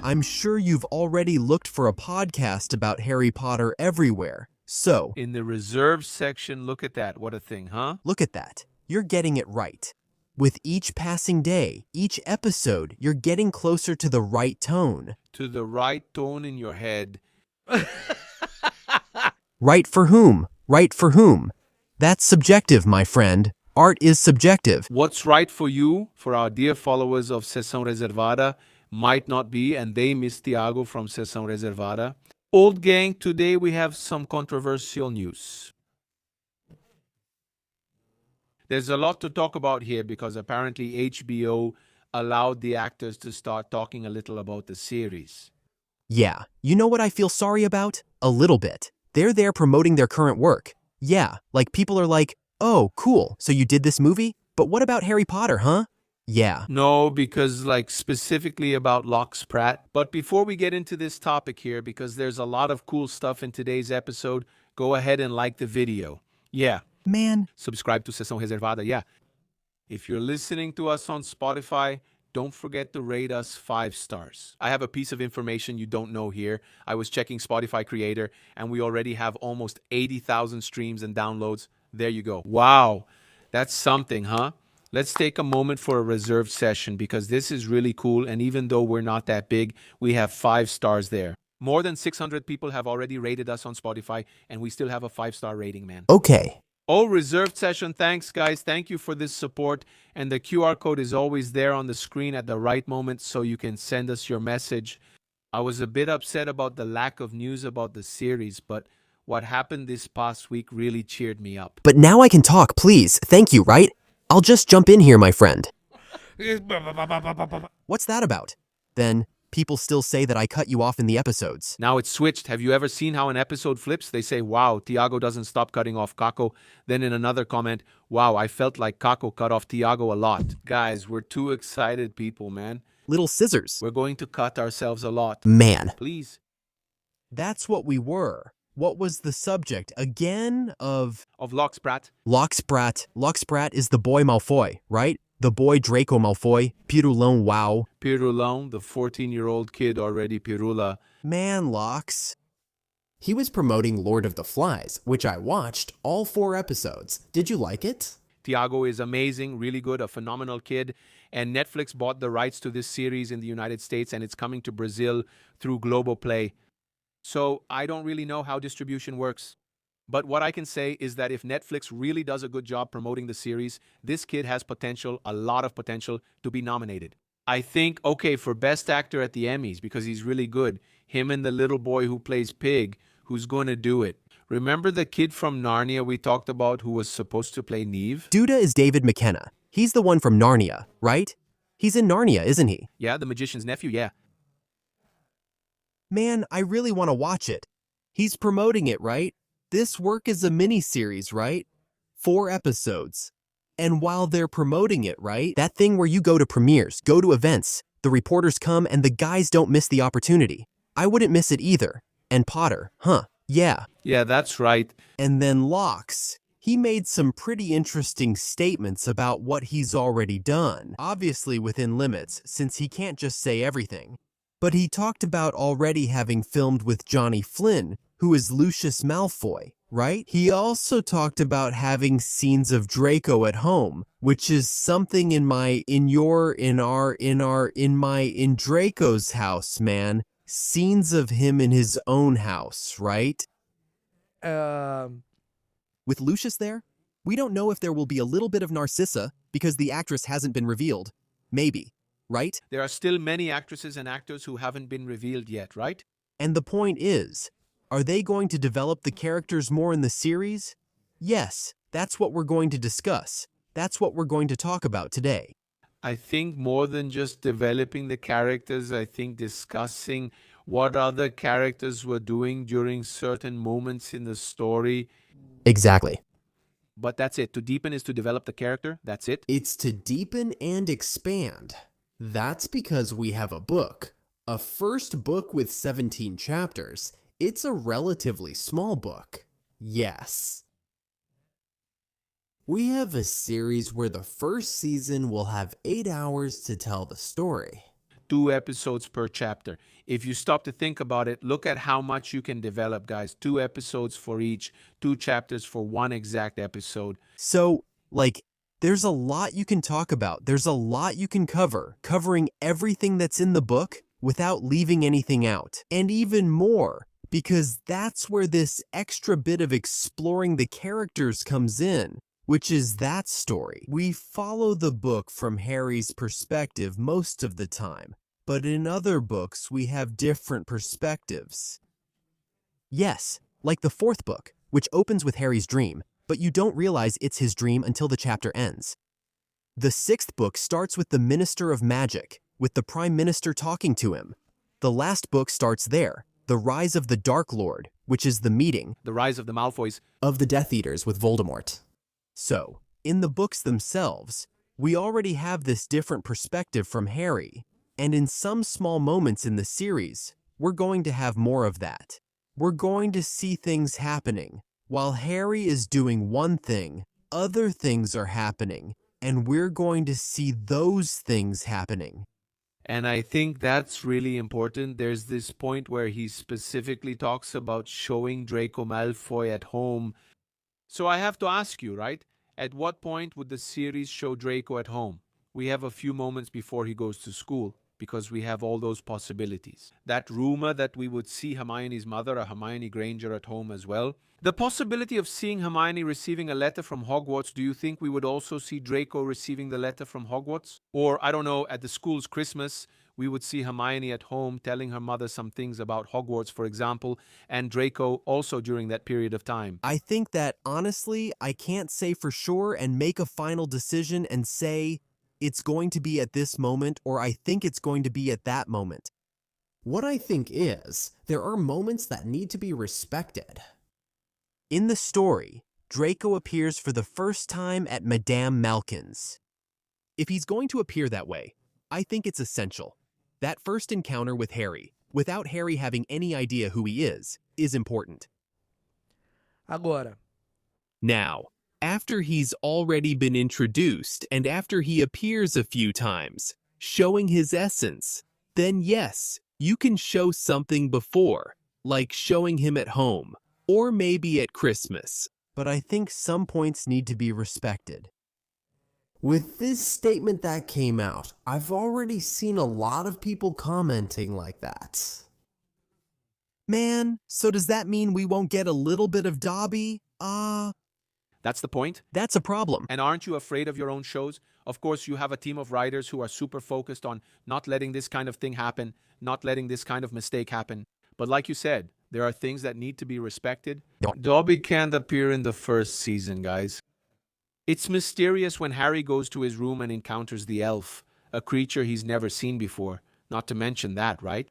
I'm sure you've already looked for a podcast about Harry Potter everywhere. So, In the reserved section, look at that. What a thing, huh? look at that. You're getting it right. With each passing day, each episode, you're getting closer to the right tone. To the right tone in your head. Right for whom? Right for whom? That's subjective, my friend. Art is subjective. What's right for you, for our dear followers of Sessão Reservada, might not be, and they miss Tiago from Sessão Reservada. Old gang, today we have some controversial news. There's a lot to talk about here because apparently HBO allowed the actors to start talking a little about the series. Yeah, you know what I feel sorry about? A little bit. They're there promoting their current work. Yeah, like people are like, oh, cool, so you did this movie? But what about Harry Potter, huh? Yeah. No, because specifically about Locke Pratt. But before we get into this topic here, because there's a lot of cool stuff in today's episode, go ahead and like the video. Yeah. Man. Subscribe to Sessão Reservada, yeah. If you're listening to us on Spotify, don't forget to rate us 5 stars. I have a piece of information you don't know here. I was checking Spotify Creator, and we already have almost 80,000 streams and downloads. There you go. Wow, that's something, huh? Let's take a moment for a reserved session because this is really cool, and even though we're not that big, we have 5 stars there. More than 600 people have already rated us on Spotify, and we still have a 5-star rating, man. Okay. Oh, reserved session. Thanks, guys. Thank you for this support. And the QR code is always there on the screen at the right moment so you can send us your message. I was a bit upset about the lack of news about the series, but what happened this past week really cheered me up. But now I can talk, please. Thank you, right? I'll just jump in here, my friend. What's that about? Then, people still say that I cut you off in the episodes. Now it's switched. Have you ever seen how an episode flips? They say, wow, Tiago doesn't stop cutting off Kako. Then in another comment, wow, I felt like Kako cut off Tiago a lot. Guys, we're too excited people, man. Little scissors. We're going to cut ourselves a lot. Man. Please. That's what we were. What was the subject, again, of Locke Pratt? Locke Pratt. Locke Pratt is the boy Malfoy, right? The boy Draco Malfoy. Pirulão, wow. Pirulão, the 14-year-old kid already Pirula. Man, Locks. He was promoting Lord of the Flies, which I watched all 4 episodes. Did you like it? Tiago is amazing, really good, a phenomenal kid. And Netflix bought the rights to this series in the United States, and it's coming to Brazil through Global Play. So I don't really know how distribution works. But what I can say is that if Netflix really does a good job promoting the series, this kid has potential, a lot of potential, to be nominated. I think, okay, for Best Actor at the Emmys, because he's really good, him and the little boy who plays Pig, who's going to do it. Remember the kid from Narnia we talked about who was supposed to play Neve? Duda is David McKenna. He's the one from Narnia, right? He's in Narnia, isn't he? Yeah, the magician's nephew, yeah. Man, I really want to watch it. He's promoting it, right? This work is a mini-series, right? 4 episodes. And while they're promoting it, right? That thing where you go to premieres, go to events, the reporters come and the guys don't miss the opportunity. I wouldn't miss it either. And Potter, huh? Yeah. Yeah, that's right. And then Locks. He made some pretty interesting statements about what he's already done. Obviously within limits, since he can't just say everything. But he talked about already having filmed with Johnny Flynn, who is Lucius Malfoy, right? He also talked about having scenes of Draco at home, which is something in Draco's house, man. Scenes of him in his own house, right? With Lucius there, we don't know if there will be a little bit of Narcissa because the actress hasn't been revealed. Maybe, right? There are still many actresses and actors who haven't been revealed yet, right? And the point is, are they going to develop the characters more in the series? Yes, that's what we're going to discuss. That's what we're going to talk about today. I think more than just developing the characters, I think discussing what other characters were doing during certain moments in the story. Exactly. But that's it. To deepen is to develop the character. That's it. It's to deepen and expand. That's because we have a book. A first book with 17 chapters. It's a relatively small book. Yes. We have a series where the first season will have 8 hours to tell the story. 2 episodes per chapter. If you stop to think about it, look at how much you can develop, guys. 2 episodes for each, 2 chapters for one exact episode. So, like, there's a lot you can talk about. There's a lot you can cover, covering everything that's in the book without leaving anything out. And even more, because that's where this extra bit of exploring the characters comes in, which is that story. We follow the book from Harry's perspective most of the time, but in other books we have different perspectives. Yes, like the fourth book, which opens with Harry's dream, but you don't realize it's his dream until the chapter ends. The sixth book starts with the Minister of Magic, with the Prime Minister talking to him. The last book starts there, The Rise of the Dark Lord, which is the meeting The rise of the Malfoys. of the Death Eaters with Voldemort. So, in the books themselves, we already have this different perspective from Harry, and in some small moments in the series, we're going to have more of that. We're going to see things happening. While Harry is doing one thing, other things are happening, and we're going to see those things happening. And I think that's really important. There's this point where he specifically talks about showing Draco Malfoy at home. So I have to ask you, right? At what point would the series show Draco at home? We have a few moments before he goes to school, because we have all those possibilities. That rumor that we would see Hermione's mother, or Hermione Granger, at home as well. The possibility of seeing Hermione receiving a letter from Hogwarts, do you think we would also see Draco receiving the letter from Hogwarts? Or, I don't know, at the school's Christmas, we would see Hermione at home telling her mother some things about Hogwarts, for example, and Draco also during that period of time. I think that, honestly, I can't say for sure and make a final decision and say it's going to be at this moment or I think it's going to be at that moment. What I think is, there are moments that need to be respected. In the story, Draco appears for the first time at Madame Malkin's. If he's going to appear that way, I think it's essential. That first encounter with Harry, without Harry having any idea who he is important. Agora, Now, after he's already been introduced and after he appears a few times, showing his essence, then yes, you can show something before, like showing him at home, or maybe at Christmas. But I think some points need to be respected. With this statement that came out, I've already seen a lot of people commenting like that. Man, so does that mean we won't get a little bit of Dobby? That's the point. That's a problem. And aren't you afraid of your own shows? Of course, you have a team of writers who are super focused on not letting this kind of thing happen, not letting this kind of mistake happen. But like you said, there are things that need to be respected. Dobby can't appear in the first season, guys. It's mysterious when Harry goes to his room and encounters the elf, a creature he's never seen before. Not to mention that, right?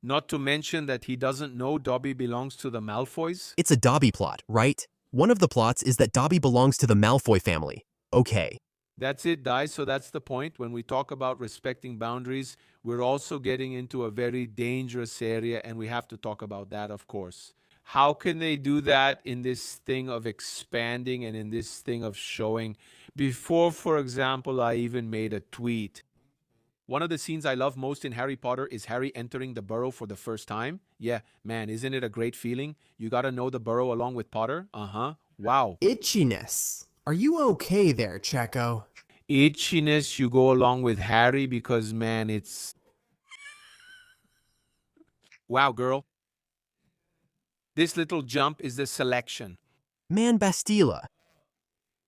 Not to mention that he doesn't know Dobby belongs to the Malfoys. It's a Dobby plot, right? One of the plots is that Dobby belongs to the Malfoy family. Okay. That's it, guys. So that's the point. When we talk about respecting boundaries, we're also getting into a very dangerous area, and we have to talk about that, of course. How can they do that in this thing of expanding and in this thing of showing? Before, for example, I even made a tweet. One of the scenes I love most in Harry Potter is Harry entering the burrow for the first time. Yeah, man, isn't it a great feeling? You gotta know the burrow along with Potter. Wow. Itchiness. Are you okay there, Checo? Itchiness, you go along with Harry because, man, it's... Wow, girl. This little jump is the selection. Man Bastila.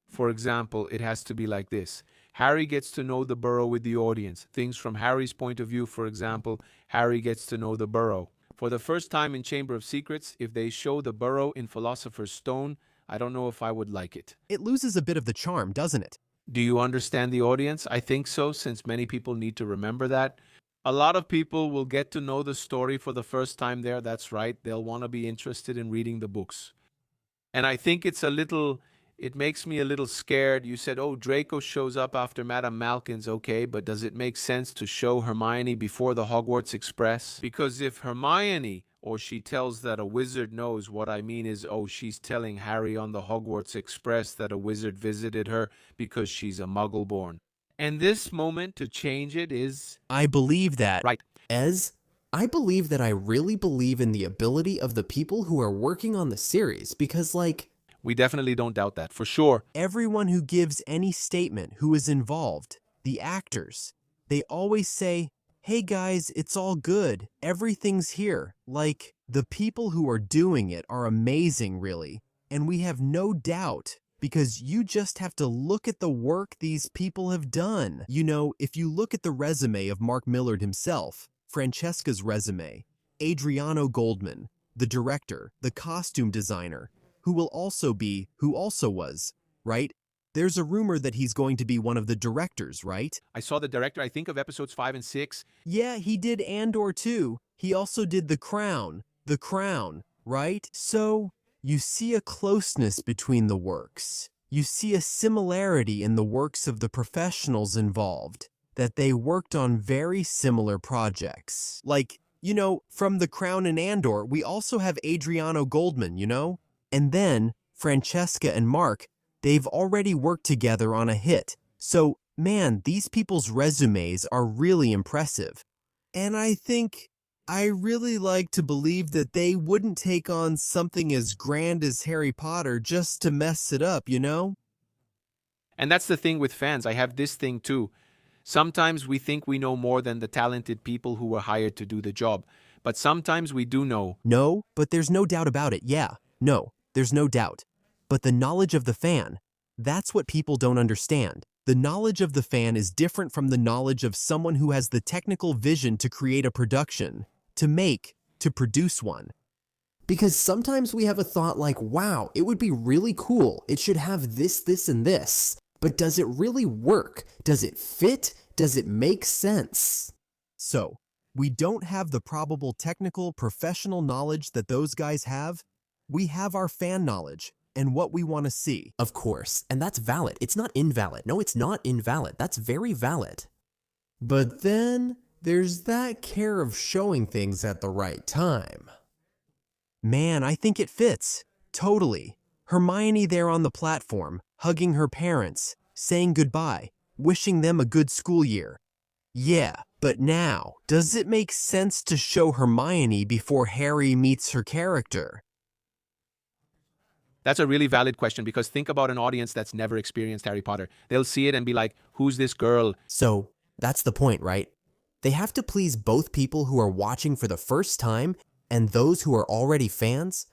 For example, it has to be like this. Harry gets to know the burrow with the audience. Things from Harry's point of view, for example, Harry gets to know the burrow. For the first time in Chamber of Secrets, if they show the burrow in Philosopher's Stone, I don't know if I would like it. It loses a bit of the charm, doesn't it? Do you understand the audience? I think so, since many people need to remember that. A lot of people will get to know the story for the first time there. That's right. They'll want to be interested in reading the books. And I think it makes me a little scared. You said, oh, Draco shows up after Madame Malkin's. Okay, but does it make sense to show Hermione before the Hogwarts Express? Because if Hermione, or she tells that a wizard knows, what I mean is, oh, she's telling Harry on the Hogwarts Express that a wizard visited her because she's a muggle born. And this moment to change it is I believe that. right. I believe that I really believe in the ability of the people who are working on the series because, like, We definitely don't doubt that, for sure. Everyone who gives any statement who is involved, the actors, they always say, hey guys, it's all good. Everything's here. Like, the people who are doing it are amazing, really. And we have no doubt because you just have to look at the work these people have done. You know, if you look at the resume of Mark Millard himself, Francesca's resume, Adriano Goldman, the director, the costume designer, who also was, right? There's a rumor that he's going to be one of the directors, right? I saw the director, I think, of episodes 5 and 6. Yeah, he did Andor too. He also did The Crown, right? So, you see a closeness between the works. You see a similarity in the works of the professionals involved, that they worked on very similar projects. Like, you know, from The Crown and Andor, we also have Adriano Goldman, you know? And then, Francesca and Mark, they've already worked together on a hit. So, man, these people's resumes are really impressive. And I really like to believe that they wouldn't take on something as grand as Harry Potter just to mess it up, you know? And that's the thing with fans. I have this thing too. Sometimes we think we know more than the talented people who were hired to do the job. But sometimes we do know. No, but there's no doubt about it, yeah. No, there's no doubt. But the knowledge of the fan, that's what people don't understand. The knowledge of the fan is different from the knowledge of someone who has the technical vision to create a production, to produce one. because sometimes we have a thought like, wow, it would be really cool. It should have this, this, and this. But does it really work? Does it fit? Does it make sense? So, we don't have the probable technical, professional knowledge that those guys have. We have our fan knowledge and what we want to see. Of course, and that's valid. It's not invalid. No, it's not invalid. That's very valid. But then there's that care of showing things at the right time. Man, I think it fits. Totally. Hermione there on the platform, hugging her parents, saying goodbye, wishing them a good school year. Yeah, but now, does it make sense to show Hermione before Harry meets her character? That's a really valid question because think about an audience that's never experienced Harry Potter. They'll see it and be like, who's this girl? So, that's the point, right? They have to please both people who are watching for the first time and those who are already fans,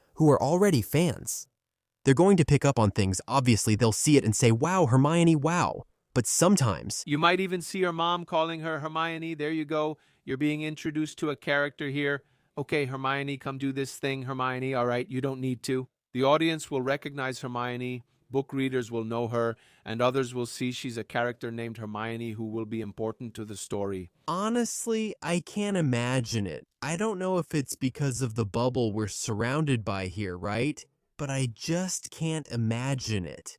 They're going to pick up on things. Obviously, they'll see it and say, wow, Hermione, wow. But sometimes, You might even see her mom calling her Hermione. There you go. You're being introduced to a character here. Okay, Hermione, come do this thing, Hermione. All right, you don't need to. The audience will recognize Hermione, book readers will know her, and others will see she's a character named Hermione who will be important to the story. honestly, I can't imagine it. I don't know if it's because of the bubble we're surrounded by here, right? But I just can't imagine it.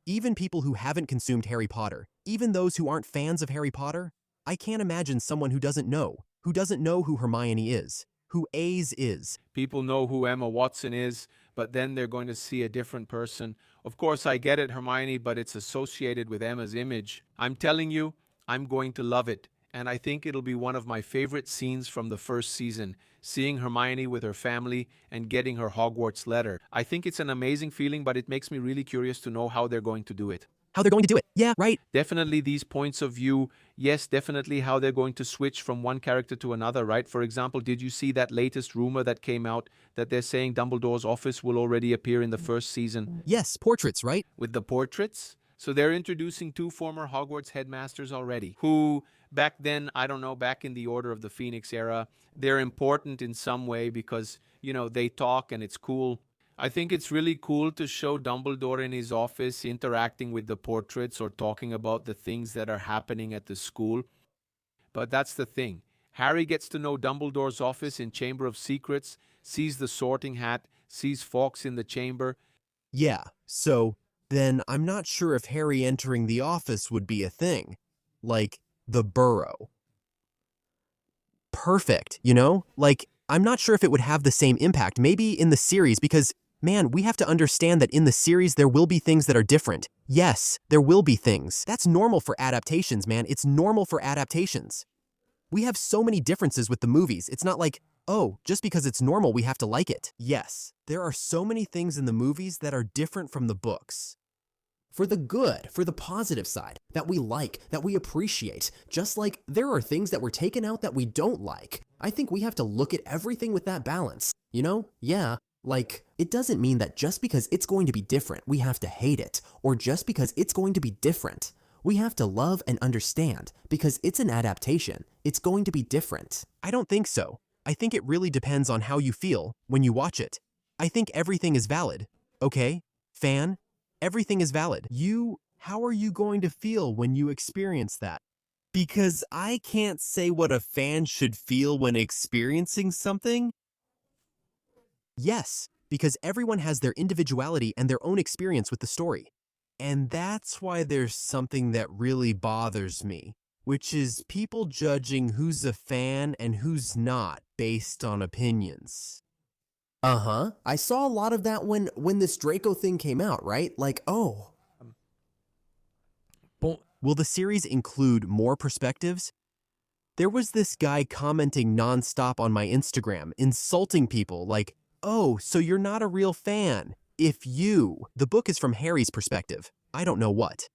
Even people who haven't consumed Harry Potter, even those who aren't fans of Harry Potter, I can't imagine someone who doesn't know who Hermione is, who A's is. People know who Emma Watson is, but then they're going to see a different person. Of course, I get it, Hermione, but it's associated with Emma's image. I'm telling you, I'm going to love it. And I think it'll be one of my favorite scenes from the first season, seeing Hermione with her family and getting her Hogwarts letter. I think it's an amazing feeling, but it makes me really curious to know how they're going to do it. How they're going to do it. Yeah, right. Definitely these points of view. Yes, definitely how they're going to switch from one character to another, right? For example, did you see that latest rumor that came out that they're saying Dumbledore's office will already appear in the first season Yes, portraits, right? with the portraits? So they're introducing two former Hogwarts headmasters already, who back then, I don't know, back in the Order of the Phoenix era, they're important in some way because, you know, they talk and it's cool. I think it's really cool to show Dumbledore in his office interacting with the portraits or talking about the things that are happening at the school. But that's the thing. Harry gets to know Dumbledore's office in Chamber of Secrets, sees the sorting hat, sees Fawkes in the chamber. Yeah, so then I'm not sure if Harry entering the office would be a thing. Like, the Burrow. Perfect, you know? Like, I'm not sure if it would have the same impact, maybe in the series, because Man, we have to understand that in the series there will be things that are different. Yes, there will be things. That's normal for adaptations, man. It's normal for adaptations. We have so many differences with the movies. It's not like, oh, just because it's normal, we have to like it. Yes, there are so many things in the movies that are different from the books. For the good, for the positive side, that we like, that we appreciate. Just like there are things that were taken out that we don't like. I think we have to look at everything with that balance. You know? Yeah. Like, it doesn't mean that just because it's going to be different, we have to hate it. Or just because it's going to be different, we have to love and understand. Because it's an adaptation. It's going to be different. I don't think so. I think it really depends on how you feel when you watch it. I think everything is valid. Okay? Fan? Everything is valid. How are you going to feel when you experience that? Because I can't say what a fan should feel when experiencing something. Yes, because everyone has their individuality and their own experience with the story. And that's why there's something that really bothers me, which is people judging who's a fan and who's not based on opinions. Uh-huh. I saw a lot of that when this Draco thing came out, right? Like, oh. Will the series include more perspectives? There was this guy commenting nonstop on my Instagram, insulting people like, oh, so you're not a real fan. The book is from Harry's perspective. I don't know what.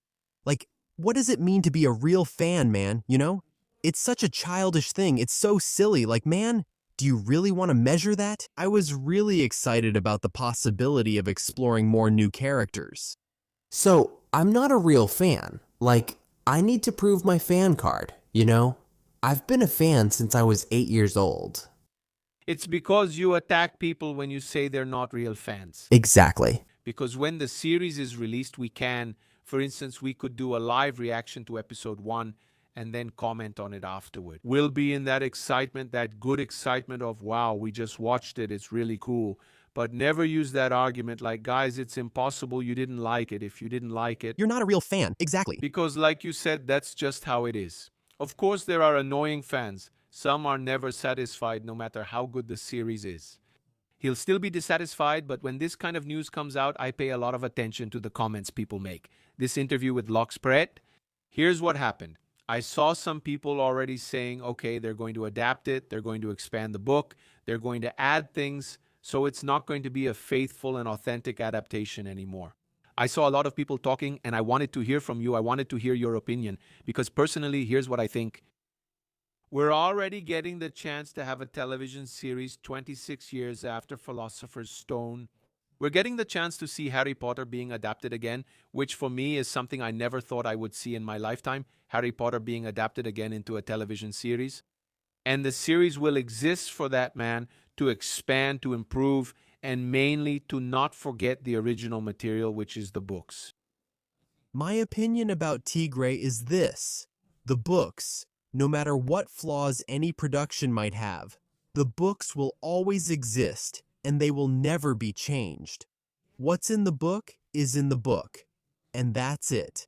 Like, what does it mean to be a real fan, man, you know? It's such a childish thing. It's so silly. Like, man, do you really want to measure that? I was really excited about the possibility of exploring more new characters. So, I'm not a real fan. Like, I need to prove my fan card, you know? I've been a fan since I was 8 years old. It's because you attack people when you say they're not real fans. Exactly. Because when the series is released, for instance, we could do a live reaction to episode 1 and then comment on it afterward. We'll be in that excitement, that good excitement of, wow, we just watched it, it's really cool. But never use that argument like, guys, it's impossible you didn't like it. If you didn't like it, You're not a real fan. Exactly. because like you said, that's just how it is. Of course, there are annoying fans. Some are never satisfied no matter how good the series is. He'll still be dissatisfied, but when this kind of news comes out, I pay a lot of attention to the comments people make. This interview with Lox Pret, here's what happened. I saw some people already saying, okay, they're going to adapt it, they're going to expand the book, they're going to add things, so it's not going to be a faithful and authentic adaptation anymore. I saw a lot of people talking, and I wanted to hear from you. I wanted to hear your opinion, because personally, here's what I think. We're already getting the chance to have a television series 26 years after Philosopher's Stone. We're getting the chance to see Harry Potter being adapted again, which for me is something I never thought I would see in my lifetime, Harry Potter being adapted again into a television series. And the series will exist for that, man, to expand, to improve, and mainly to not forget the original material, which is the books. My opinion about Tigre is this. The books, no matter what flaws any production might have, the books will always exist and they will never be changed. What's in the book is in the book, and that's it.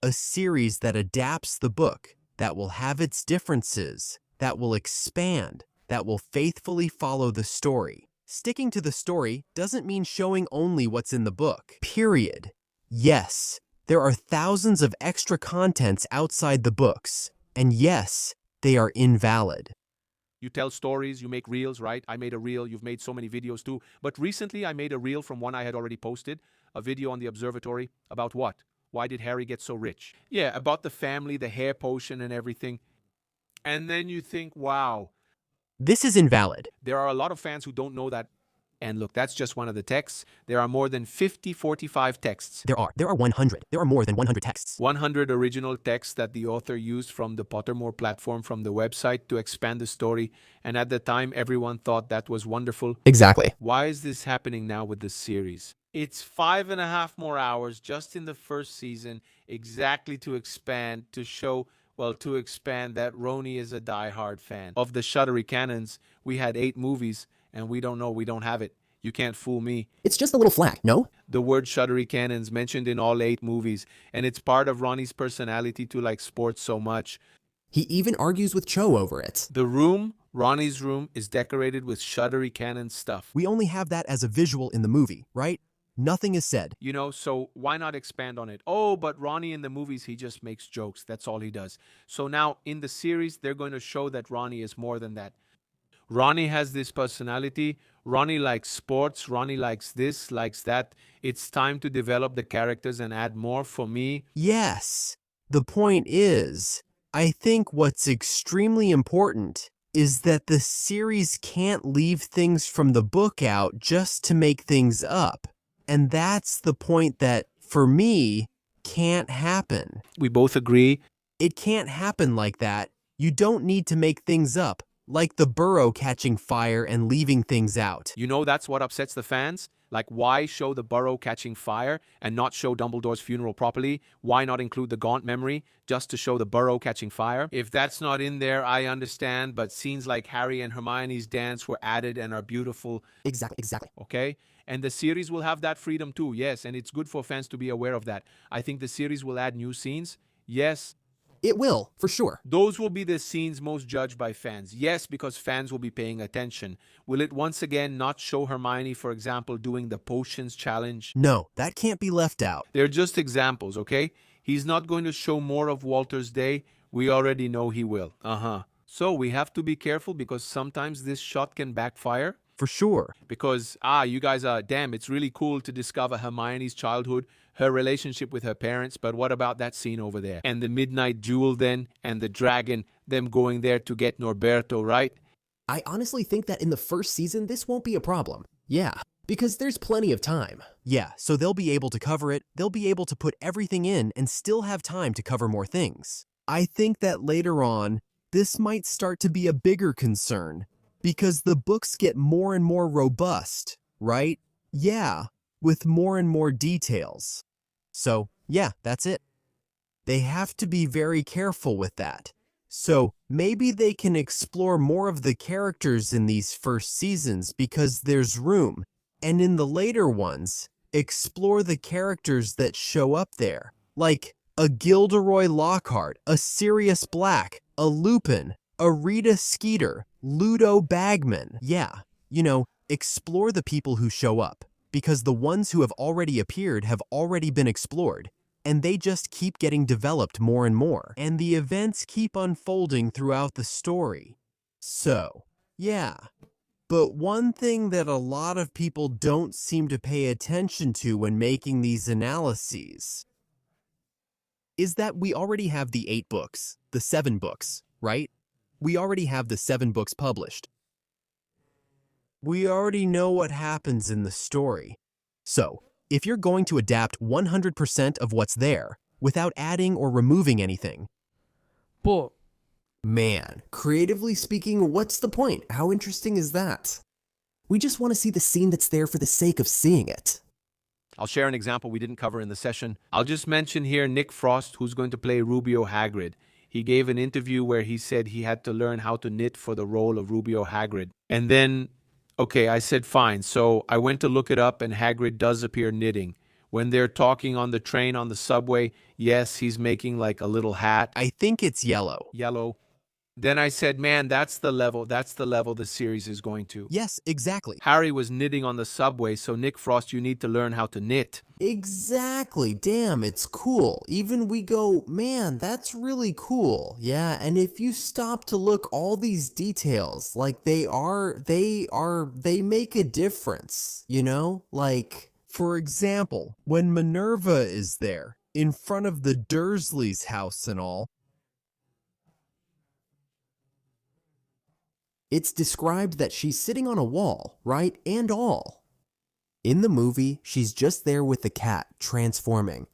A series that adapts the book, that will have its differences, that will expand, that will faithfully follow the story. Sticking to the story doesn't mean showing only what's in the book. Period. Yes, there are thousands of extra contents outside the books, and yes, they are invalid. You tell stories, you make reels, right? I made a reel, you've made so many videos too. But recently I made a reel from one I had already posted, a video on the observatory, about what? Why did Harry get so rich? Yeah, about the family, the hair potion and everything. And then you think, wow. This is invalid. There are a lot of fans who don't know that. And look, that's just one of the texts. There are more than 45 texts. There are 100. There are more than 100 texts. 100 original texts that the author used from the Pottermore platform, from the website, to expand the story. And at the time, everyone thought that was wonderful. Exactly. Why is this happening now with this series? It's 5.5 more hours just in the first season, exactly to expand, to expand that Roni is a diehard fan. Of the Shuttery canons, we had 8 movies, and we don't have it. You can't fool me. It's just a little flack, no? The word Shuttery canons mentioned in all 8 movies, and it's part of Ronnie's personality to like sports so much. He even argues with Cho over it. The room Ronnie's room is decorated with shuddery cannon stuff. We only have that as a visual in the movie, right? Nothing is said. You know, so why not expand on it? Oh, but Ronnie in the movies, he just makes jokes. That's all he does. So now in the series, they're going to show that Ronnie is more than that. Ronnie has this personality. Ronnie likes sports. Ronnie likes this, likes that. It's time to develop the characters and add more for me. Yes. The point is, I think what's extremely important is that the series can't leave things from the book out just to make things up. And that's the point that, for me, can't happen. We both agree. It can't happen like that. You don't need to make things up, like the burrow catching fire and leaving things out. You know that's what upsets the fans? Like, why show the burrow catching fire and not show Dumbledore's funeral properly? Why not include the Gaunt memory just to show the burrow catching fire? If that's not in there, I understand, but scenes like Harry and Hermione's dance were added and are beautiful. Exactly. Okay? And the series will have that freedom too, yes, and it's good for fans to be aware of that. I think the series will add new scenes. Yes, It will, for sure. those will be the scenes most judged by fans. Yes, because fans will be paying attention. Will it once again not show Hermione, for example, doing the potions challenge? No, that can't be left out. They're just examples, okay? He's not going to show more of Walter's Day. We already know he will. So we have to be careful because sometimes this shot can backfire. For sure. Because, you guys are, damn, it's really cool to discover Hermione's childhood, her relationship with her parents, but what about that scene over there? And the midnight duel then, and the dragon, them going there to get Norberto, right? I honestly think that in the first season, this won't be a problem. Yeah, because there's plenty of time. Yeah, so they'll be able to cover it, they'll be able to put everything in and still have time to cover more things. I think that later on, this might start to be a bigger concern, because the books get more and more robust, right? Yeah, with more and more details. So, yeah, that's it. They have to be very careful with that. So, maybe they can explore more of the characters in these first seasons because there's room, and in the later ones, explore the characters that show up there, like a Gilderoy Lockhart, a Sirius Black, a Lupin, a Rita Skeeter, Ludo Bagman. Yeah, explore the people who show up, because the ones who have already appeared have already been explored, and they just keep getting developed more and more, and the events keep unfolding throughout the story. So, yeah. But one thing that a lot of people don't seem to pay attention to when making these analyses is that we already have the 8 books, the 7 books, right? We already have the 7 books published. We already know what happens in the story. So, if you're going to adapt 100% of what's there, without adding or removing anything, Pô, Man, creatively speaking, what's the point? How interesting is that? We just want to see the scene that's there for the sake of seeing it. I'll share an example we didn't cover in the session. I'll just mention here Nick Frost, who's going to play Rubio Hagrid. He gave an interview where he said he had to learn how to knit for the role of Rubio Hagrid. And then, okay, I said fine. So I went to look it up and Hagrid does appear knitting. When they're talking on the train, on the subway, yes, he's making like a little hat. I think it's yellow. Yellow. Then I said, man, that's the level the series is going to. Yes, exactly. Harry was knitting on the subway, so Nick Frost, you need to learn how to knit. Exactly. Damn, it's cool. Even we go, man, that's really cool. Yeah, and if you stop to look, all these details, like they make a difference, Like, for example, when Minerva is there, in front of the Dursleys' house and all, it's described that she's sitting on a wall, right? And all. In the movie, she's just there with the cat, transforming.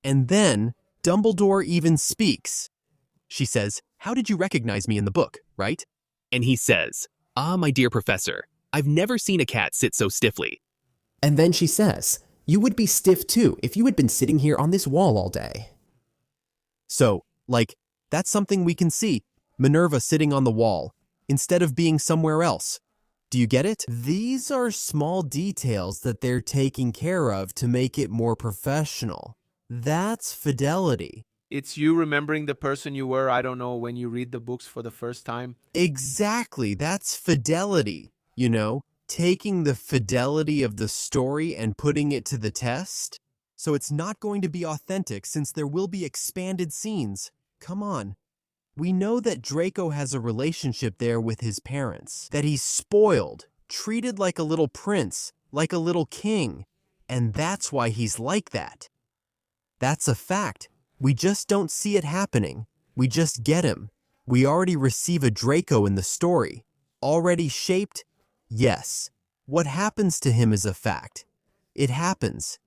and then Dumbledore even speaks. She says, "How did you recognize me in the book, right?" And he says, "Ah, my dear professor, I've never seen a cat sit so stiffly." And then she says, "You would be stiff too if you had been sitting here on this wall all day." So, that's something we can see. Minerva sitting on the wall, instead of being somewhere else. Do you get it? These are small details that they're taking care of to make it more professional. That's fidelity. It's you remembering the person you were, I don't know, when you read the books for the first time. Exactly, that's fidelity, you know? Taking the fidelity of the story and putting it to the test. So it's not going to be authentic since there will be expanded scenes. Come on. We know that Draco has a relationship there with his parents, that he's spoiled, treated like a little prince, like a little king, and that's why he's like that. That's a fact. We just don't see it happening. We just get him. We already receive a Draco in the story. Already shaped? Yes. What happens to him is a fact. It happens.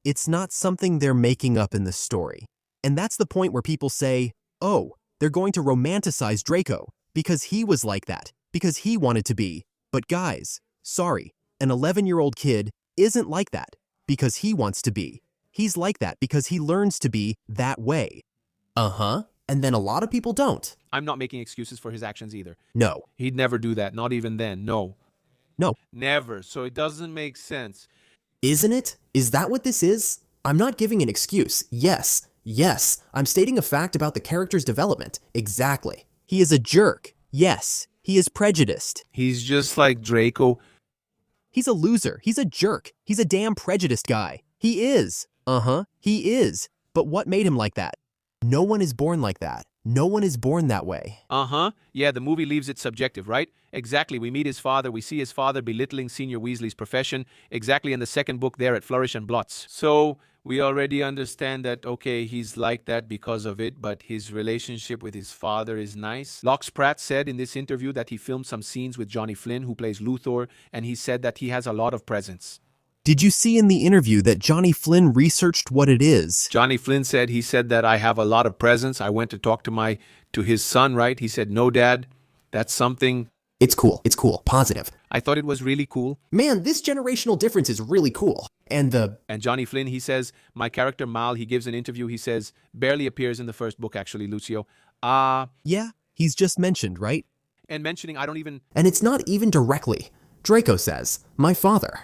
It's not something they're making up in the story. And that's the point where people say, oh, they're going to romanticize Draco because he was like that, because he wanted to be. But guys, sorry, an 11-year-old kid isn't like that because he wants to be. He's like that because he learns to be that way. Uh-huh. And then a lot of people don't. I'm not making excuses for his actions either. No, He'd never do that, not even then, no. no. Never, so it doesn't make sense. Isn't it? Is that what this is? I'm not giving an excuse. Yes. Yes. I'm stating a fact about the character's development. Exactly. He is a jerk. Yes, he is prejudiced. He's just like Draco. He's a loser. He's a jerk. He's a damn prejudiced guy. He is. Uh-huh, he is. But what made him like that? No one is born like that. No one is born that way. Uh-huh. Yeah, the movie leaves it subjective, right? Exactly. We meet his father. We see his father belittling Senior Weasley's profession. Exactly in the second book there at Flourish and Blotts. So we already understand that, okay, he's like that because of it, but his relationship with his father is nice. Lox Pratt said in this interview that he filmed some scenes with Johnny Flynn, who plays Luthor, and he said that he has a lot of presence. Did you see in the interview that Johnny Flynn researched what it is? Johnny Flynn said, he said that I have a lot of presence. I went to talk to his son, right? He said, no, Dad, that's something. It's cool. It's cool. Positive. I thought it was really cool. Man, this generational difference is really cool. And Johnny Flynn, he says, my character Mal, he gives an interview, he says, barely appears in the first book, actually, Lucio. Yeah, he's just mentioned, right? And mentioning, and it's not even directly. Draco says, my father.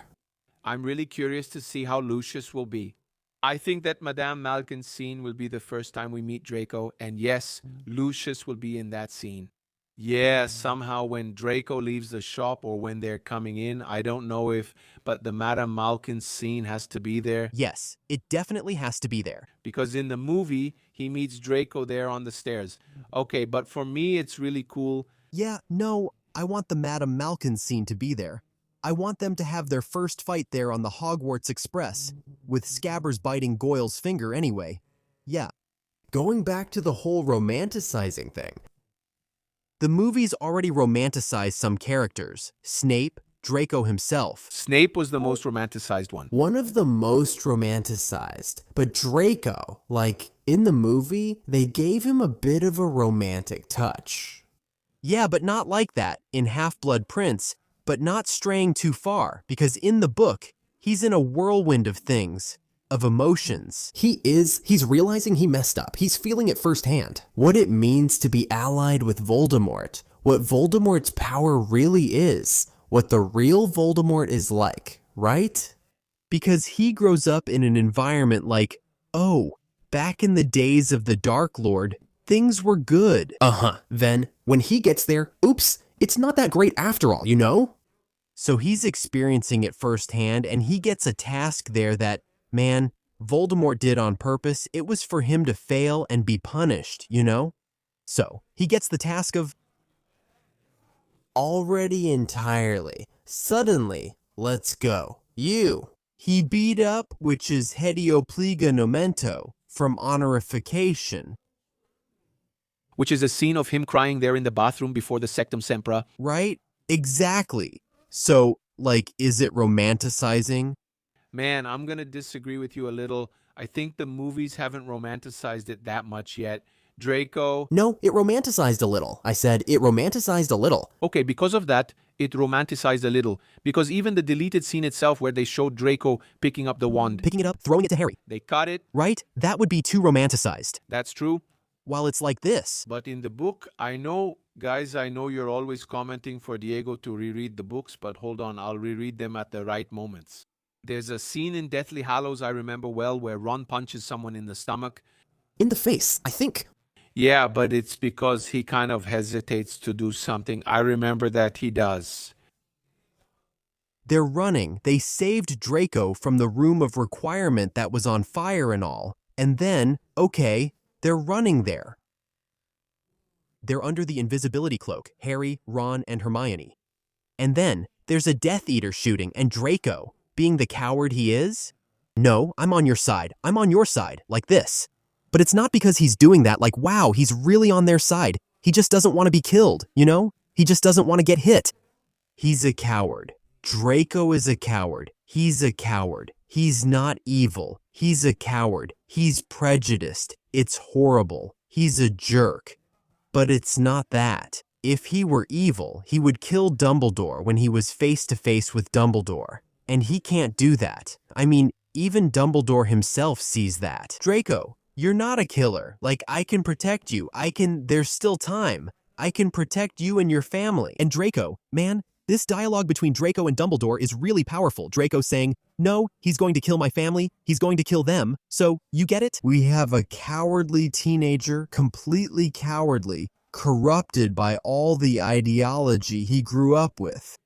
I'm really curious to see how Lucius will be. I think that Madame Malkin's scene will be the first time we meet Draco, and yes, Lucius will be in that scene. Yeah, somehow when Draco leaves the shop or when they're coming in, I don't know if, but the Madame Malkin scene has to be there. Yes, it definitely has to be there. Because in the movie, he meets Draco there on the stairs. Okay, but for me, it's really cool. Yeah, no, I want the Madame Malkin scene to be there. I want them to have their first fight there on the Hogwarts Express, with Scabbers biting Goyle's finger anyway. Yeah. Going back to the whole romanticizing thing. The movie's already romanticized some characters. Snape, Draco himself. Snape was the most romanticized one. One of the most romanticized. But Draco, like, in the movie, they gave him a bit of a romantic touch. Yeah, but not like that in Half-Blood Prince, but not straying too far, because in the book, he's in a whirlwind of things, of emotions. He's realizing he messed up. He's feeling it firsthand. What it means to be allied with Voldemort, what Voldemort's power really is, what the real Voldemort is like, right? Because he grows up in an environment like, oh, back in the days of the Dark Lord, things were good. Uh-huh. Then, when he gets there, oops, it's not that great after all, you know? So he's experiencing it firsthand, and he gets a task there that, man, Voldemort did on purpose. It was for him to fail and be punished, you know? So he gets the task of... Already entirely. Suddenly, let's go. You. He beat up, which is Hediopliga Nomento, from honorification. Which is a scene of him crying there in the bathroom before the Sectum Sempra. Right? Exactly. So, like, is it romanticizing? Man, I'm going to disagree with you a little. I think the movies haven't romanticized it that much yet. Draco... No, it romanticized a little. I said it romanticized a little. Okay, because of that, it romanticized a little. Because even the deleted scene itself where they showed Draco picking up the wand. Picking it up, throwing it to Harry. They cut it. Right? That would be too romanticized. That's true. While it's like this. But in the book, I know, guys, I know you're always commenting for Diego to reread the books, but hold on, I'll reread them at the right moments. There's a scene in Deathly Hallows I remember well where Ron punches someone in the stomach. In the face, I think. Yeah, but it's because he kind of hesitates to do something. I remember that he does. They're running. They saved Draco from the room of requirement that was on fire and all. And then, okay, they're running there. They're under the invisibility cloak, Harry, Ron, and Hermione. And then, there's a Death Eater shooting, and Draco, being the coward he is? No, I'm on your side. I'm on your side, like this. But it's not because he's doing that, like, wow, he's really on their side. He just doesn't want to be killed, you know? He just doesn't want to get hit. He's a coward. Draco is a coward. He's a coward. He's not evil. He's a coward. He's prejudiced. It's horrible. He's a jerk. But it's not that. If he were evil, he would kill Dumbledore when he was face to face with Dumbledore. And he can't do that. I mean, even Dumbledore himself sees that. Draco, you're not a killer. Like, I can protect you. There's still time. I can protect you and your family. And Draco, man, this dialogue between Draco and Dumbledore is really powerful. Draco saying, no, he's going to kill my family. He's going to kill them. So, you get it? We have a cowardly teenager, completely cowardly, corrupted by all the ideology he grew up with.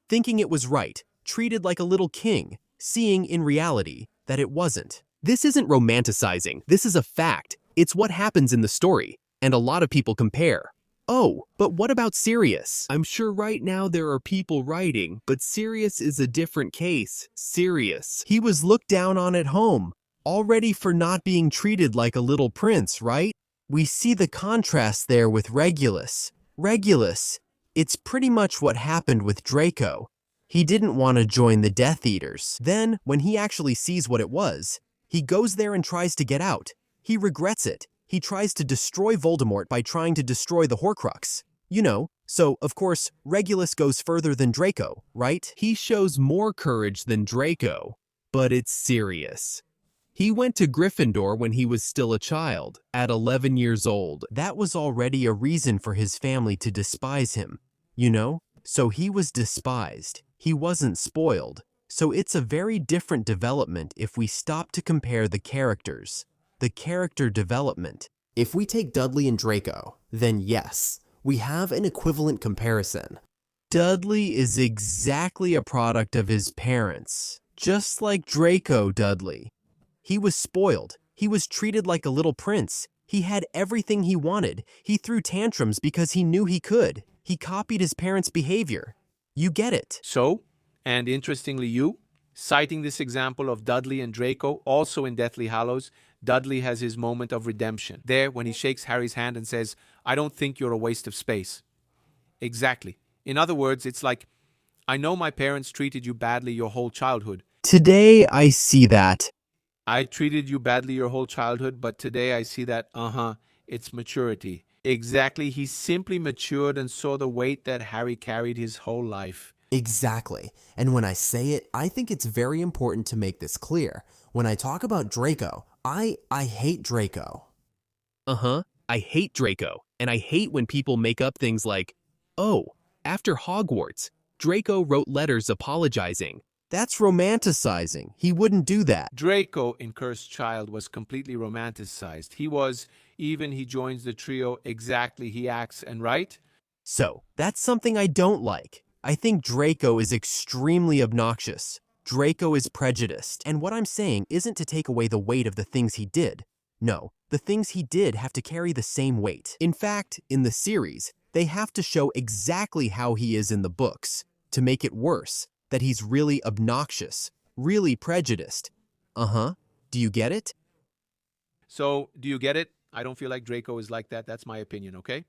Thinking it was right, treated like a little king, seeing in reality that it wasn't. This isn't romanticizing. This is a fact. It's what happens in the story. And a lot of people compare. Oh, but what about Sirius? I'm sure right now there are people writing, but Sirius is a different case. Sirius. He was looked down on at home, already for not being treated like a little prince, right? We see the contrast there with Regulus. Regulus, it's pretty much what happened with Draco. He didn't want to join the Death Eaters. Then, when he actually sees what it was, he goes there and tries to get out. He regrets it. He tries to destroy Voldemort by trying to destroy the Horcrux. You know, so, of course, Regulus goes further than Draco, right? He shows more courage than Draco, but it's Sirius. He went to Gryffindor when he was still a child, at 11 years old. That was already a reason for his family to despise him, you know? So he was despised. He wasn't spoiled. So it's a very different development if we stop to compare the characters. The character development. If we take Dudley and Draco, then yes, we have an equivalent comparison. Dudley is exactly a product of his parents, just like Draco Dudley. He was spoiled. He was treated like a little prince. He had everything he wanted. He threw tantrums because he knew he could. He copied his parents' behavior. You get it. So, and interestingly citing this example of Dudley and Draco, also in Deathly Hallows, Dudley has his moment of redemption. There, when he shakes Harry's hand and says, I don't think you're a waste of space. Exactly. In other words, it's like, I know my parents treated you badly your whole childhood. Today, I see that. I treated you badly your whole childhood, but today I see that, it's maturity. Exactly. He simply matured and saw the weight that Harry carried his whole life. Exactly. And when I say it, I think it's very important to make this clear. When I talk about Draco, I hate Draco. I hate Draco. And I hate when people make up things like, oh, after Hogwarts, Draco wrote letters apologizing. That's romanticizing. He wouldn't do that. Draco in Cursed Child was completely romanticized. He joins the trio exactly, he acts and right? So, that's something I don't like. I think Draco is extremely obnoxious. Draco is prejudiced. And what I'm saying isn't to take away the weight of the things he did. No, the things he did have to carry the same weight. In fact, in the series, they have to show exactly how he is in the books to make it worse, that he's really obnoxious, really prejudiced. Do you get it? So, do you get it? I don't feel like Draco is like that. That's my opinion, okay?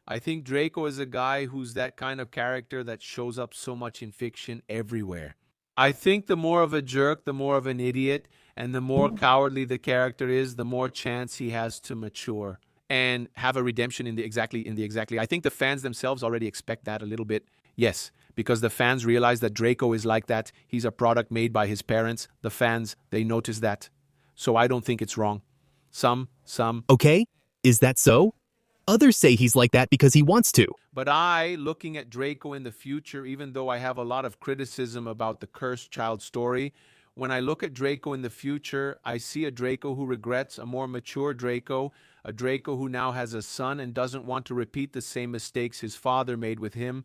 I think Draco is a guy who's that kind of character that shows up so much in fiction everywhere. I think the more of a jerk, the more of an idiot, and the more cowardly the character is, the more chance he has to mature and have a redemption in the exactly. I think the fans themselves already expect that a little bit. Yes, because the fans realize that Draco is like that. He's a product made by his parents. The fans, they notice that. So I don't think it's wrong. Some. Okay, is that so? Others say he's like that because he wants to. But I, looking at Draco in the future, even though I have a lot of criticism about the Cursed Child story, When I look at Draco in the future, I see a Draco who regrets, a more mature Draco, a Draco who now has a son and doesn't want to repeat the same mistakes his father made with him.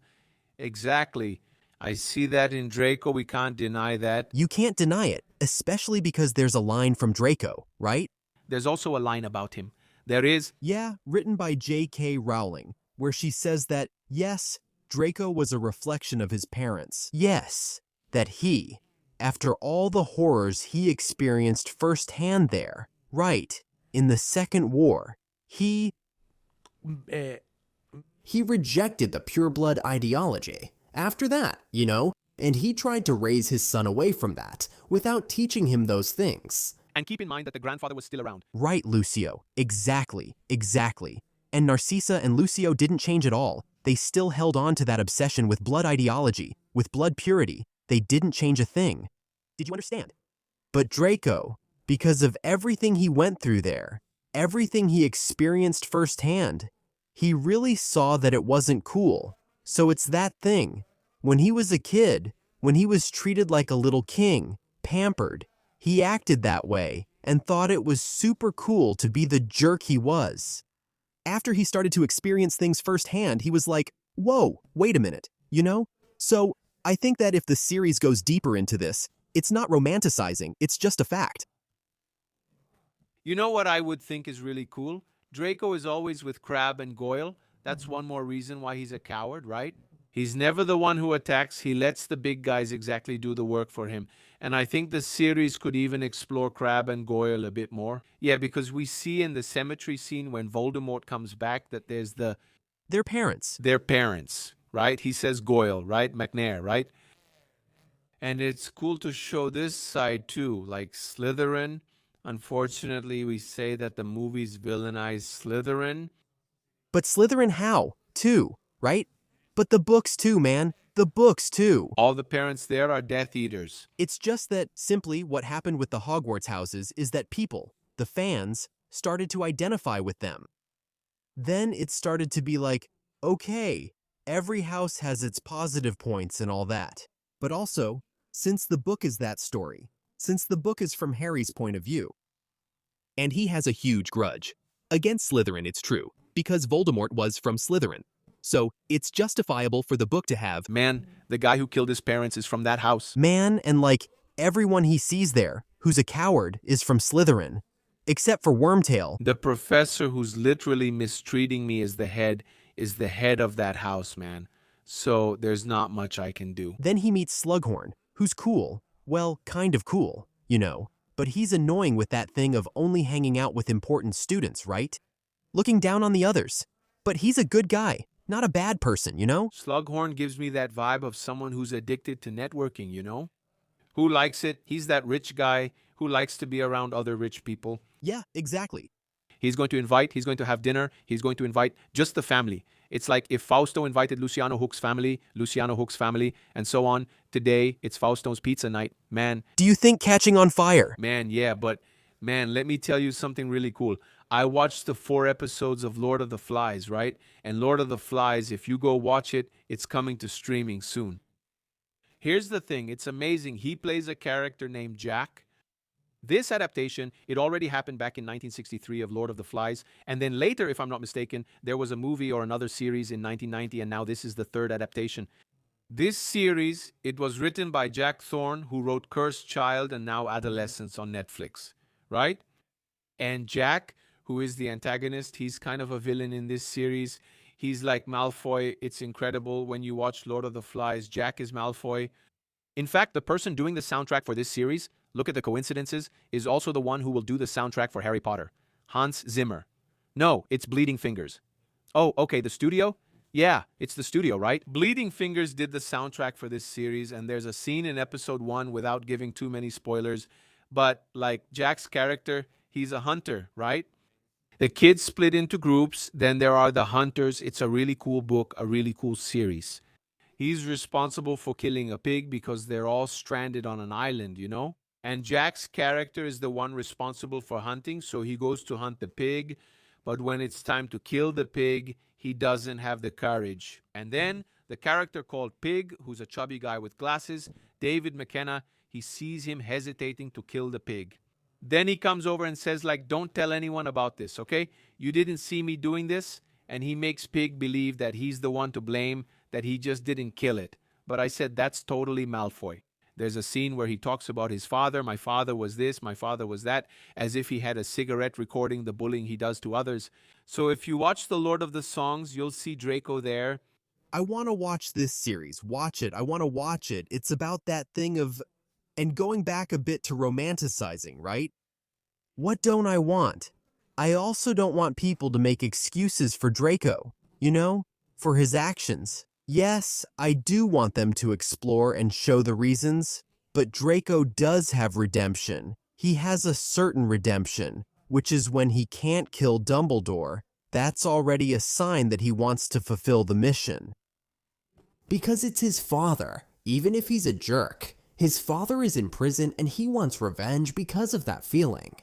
Exactly. I see that in Draco. We can't deny that. You can't deny it, especially because there's a line from Draco, right? There's also a line about him. There is. Yeah, written by J.K. Rowling, where she says that, yes, Draco was a reflection of his parents. Yes, that he, after all the horrors he experienced firsthand there, right, in the Second War, he rejected the pureblood ideology. After that, and he tried to raise his son away from that, without teaching him those things. And keep in mind that the grandfather was still around. Right, Lucio. Exactly. And Narcissa and Lucio didn't change at all. They still held on to that obsession with blood ideology, with blood purity. They didn't change a thing. Did you understand? But Draco, because of everything he went through there, everything he experienced firsthand, he really saw that it wasn't cool. So it's that thing. When he was a kid, when he was treated like a little king, pampered, he acted that way and thought it was super cool to be the jerk he was. After he started to experience things firsthand, he was like, whoa, wait a minute, So I think that if the series goes deeper into this, it's not romanticizing, it's just a fact. You know what I would think is really cool? Draco is always with Crabbe and Goyle. That's one more reason why he's a coward, right? He's never the one who attacks. He lets the big guys exactly do the work for him. And I think the series could even explore Crabbe and Goyle a bit more. Yeah, because we see in the cemetery scene when Voldemort comes back that there's Their parents. their parents, right? He says Goyle, right? McNair, right? And it's cool to show this side too, like Slytherin. Unfortunately, we say that the movies villainize Slytherin. But Slytherin how? Too, right? But the books too, man. The books too. All the parents there are Death Eaters. It's just that simply what happened with the Hogwarts houses is that people, the fans, started to identify with them. Then it started to be like, okay, every house has its positive points and all that. But also, since the book is that story, since the book is from Harry's point of view, and he has a huge grudge. Against Slytherin, it's true, because Voldemort was from Slytherin. So it's justifiable for the book to have, Man, the guy who killed his parents is from that house. man, and everyone he sees there who's a coward is from Slytherin, except for Wormtail. The professor who's literally mistreating me is the head of that house, man. So there's not much I can do. Then he meets Slughorn, who's cool. Well, kind of cool, but he's annoying with that thing of only hanging out with important students, right? Looking down on the others. But he's a good guy, not a bad person, Slughorn gives me that vibe of someone who's addicted to networking, Who likes it? He's that rich guy who likes to be around other rich people. Yeah, exactly. He's going to have dinner, he's going to invite just the family. It's like if Fausto invited Luciano Huck's family, and so on. Today, it's Fausto's pizza night. Man, Do you think Catching on Fire? yeah, but man, let me tell you something really cool. I watched the 4 episodes of Lord of the Flies, right? And Lord of the Flies, if you go watch it, it's coming to streaming soon. Here's the thing, it's amazing. He plays a character named Jack. This adaptation, it already happened back in 1963 of Lord of the Flies, and then later, if I'm not mistaken, there was a movie or another series in 1990, and now this is the 3rd adaptation. This series, it was written by Jack Thorne, who wrote Cursed Child and now Adolescence on Netflix, right? And Jack, who is the antagonist, he's kind of a villain in this series. He's like Malfoy. It's incredible when you watch Lord of the Flies. Jack is Malfoy. In fact, the person doing the soundtrack for this series, look at the coincidences, is also the one who will do the soundtrack for Harry Potter. Hans Zimmer. No, it's Bleeding Fingers. Oh, okay, the studio? Yeah, it's the studio, right? Bleeding Fingers did the soundtrack for this series, and there's a scene in episode 1 without giving too many spoilers. But like Jack's character, he's a hunter, right? The kids split into groups, then there are the hunters. It's a really cool book, a really cool series. He's responsible for killing a pig because they're all stranded on an island, And Jack's character is the one responsible for hunting, so he goes to hunt the pig. But when it's time to kill the pig, he doesn't have the courage. And then the character called Pig, who's a chubby guy with glasses, David McKenna, he sees him hesitating to kill the pig. Then he comes over and says, like, don't tell anyone about this, okay? You didn't see me doing this. And he makes Pig believe that he's the one to blame, that he just didn't kill it. But I said, that's totally Malfoy. There's a scene where he talks about his father. My father was this, my father was that, as if he had a cigarette recording the bullying he does to others. So if you watch The Lord of the Songs, you'll see Draco there. I want to watch this series. Watch it. I want to watch it. It's about that thing of... And going back a bit to romanticizing, right? What don't I want? I also don't want people to make excuses for Draco, you know, for his actions. Yes, I do want them to explore and show the reasons, but Draco does have redemption. He has a certain redemption, which is when he can't kill Dumbledore. That's already a sign that he wants to fulfill the mission. Because it's his father, even if he's a jerk. His father is in prison and he wants revenge because of that feeling.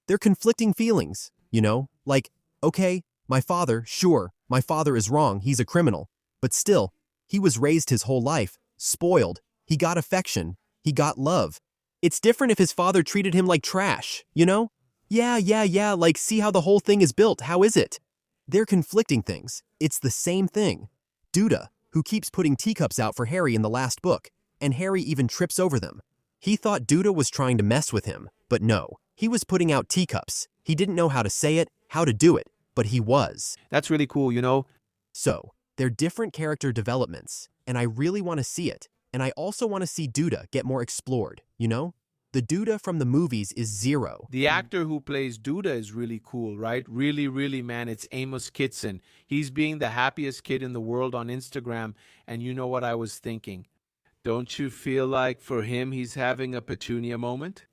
They're conflicting feelings, you know? Like, okay, my father is wrong, he's a criminal. But still, he was raised his whole life, spoiled, he got affection, he got love. It's different if his father treated him like trash, you know? Yeah, like see how the whole thing is built, how is it? They're conflicting things. It's the same thing. Duda, who keeps putting teacups out for Harry in the last book, and Harry even trips over them. He thought Duda was trying to mess with him, but no. He was putting out teacups. He didn't know how to say it, how to do it, but he was. That's really cool, you know? So, they're different character developments, and I really want to see it. And I also want to see Duda get more explored, you know? The Duda from the movies is zero. The actor who plays Duda is really cool, right? Really, man, it's Amos Kitson. He's being the happiest kid in the world on Instagram, and you know what I was thinking? Don't you feel like for him he's having a Petunia moment?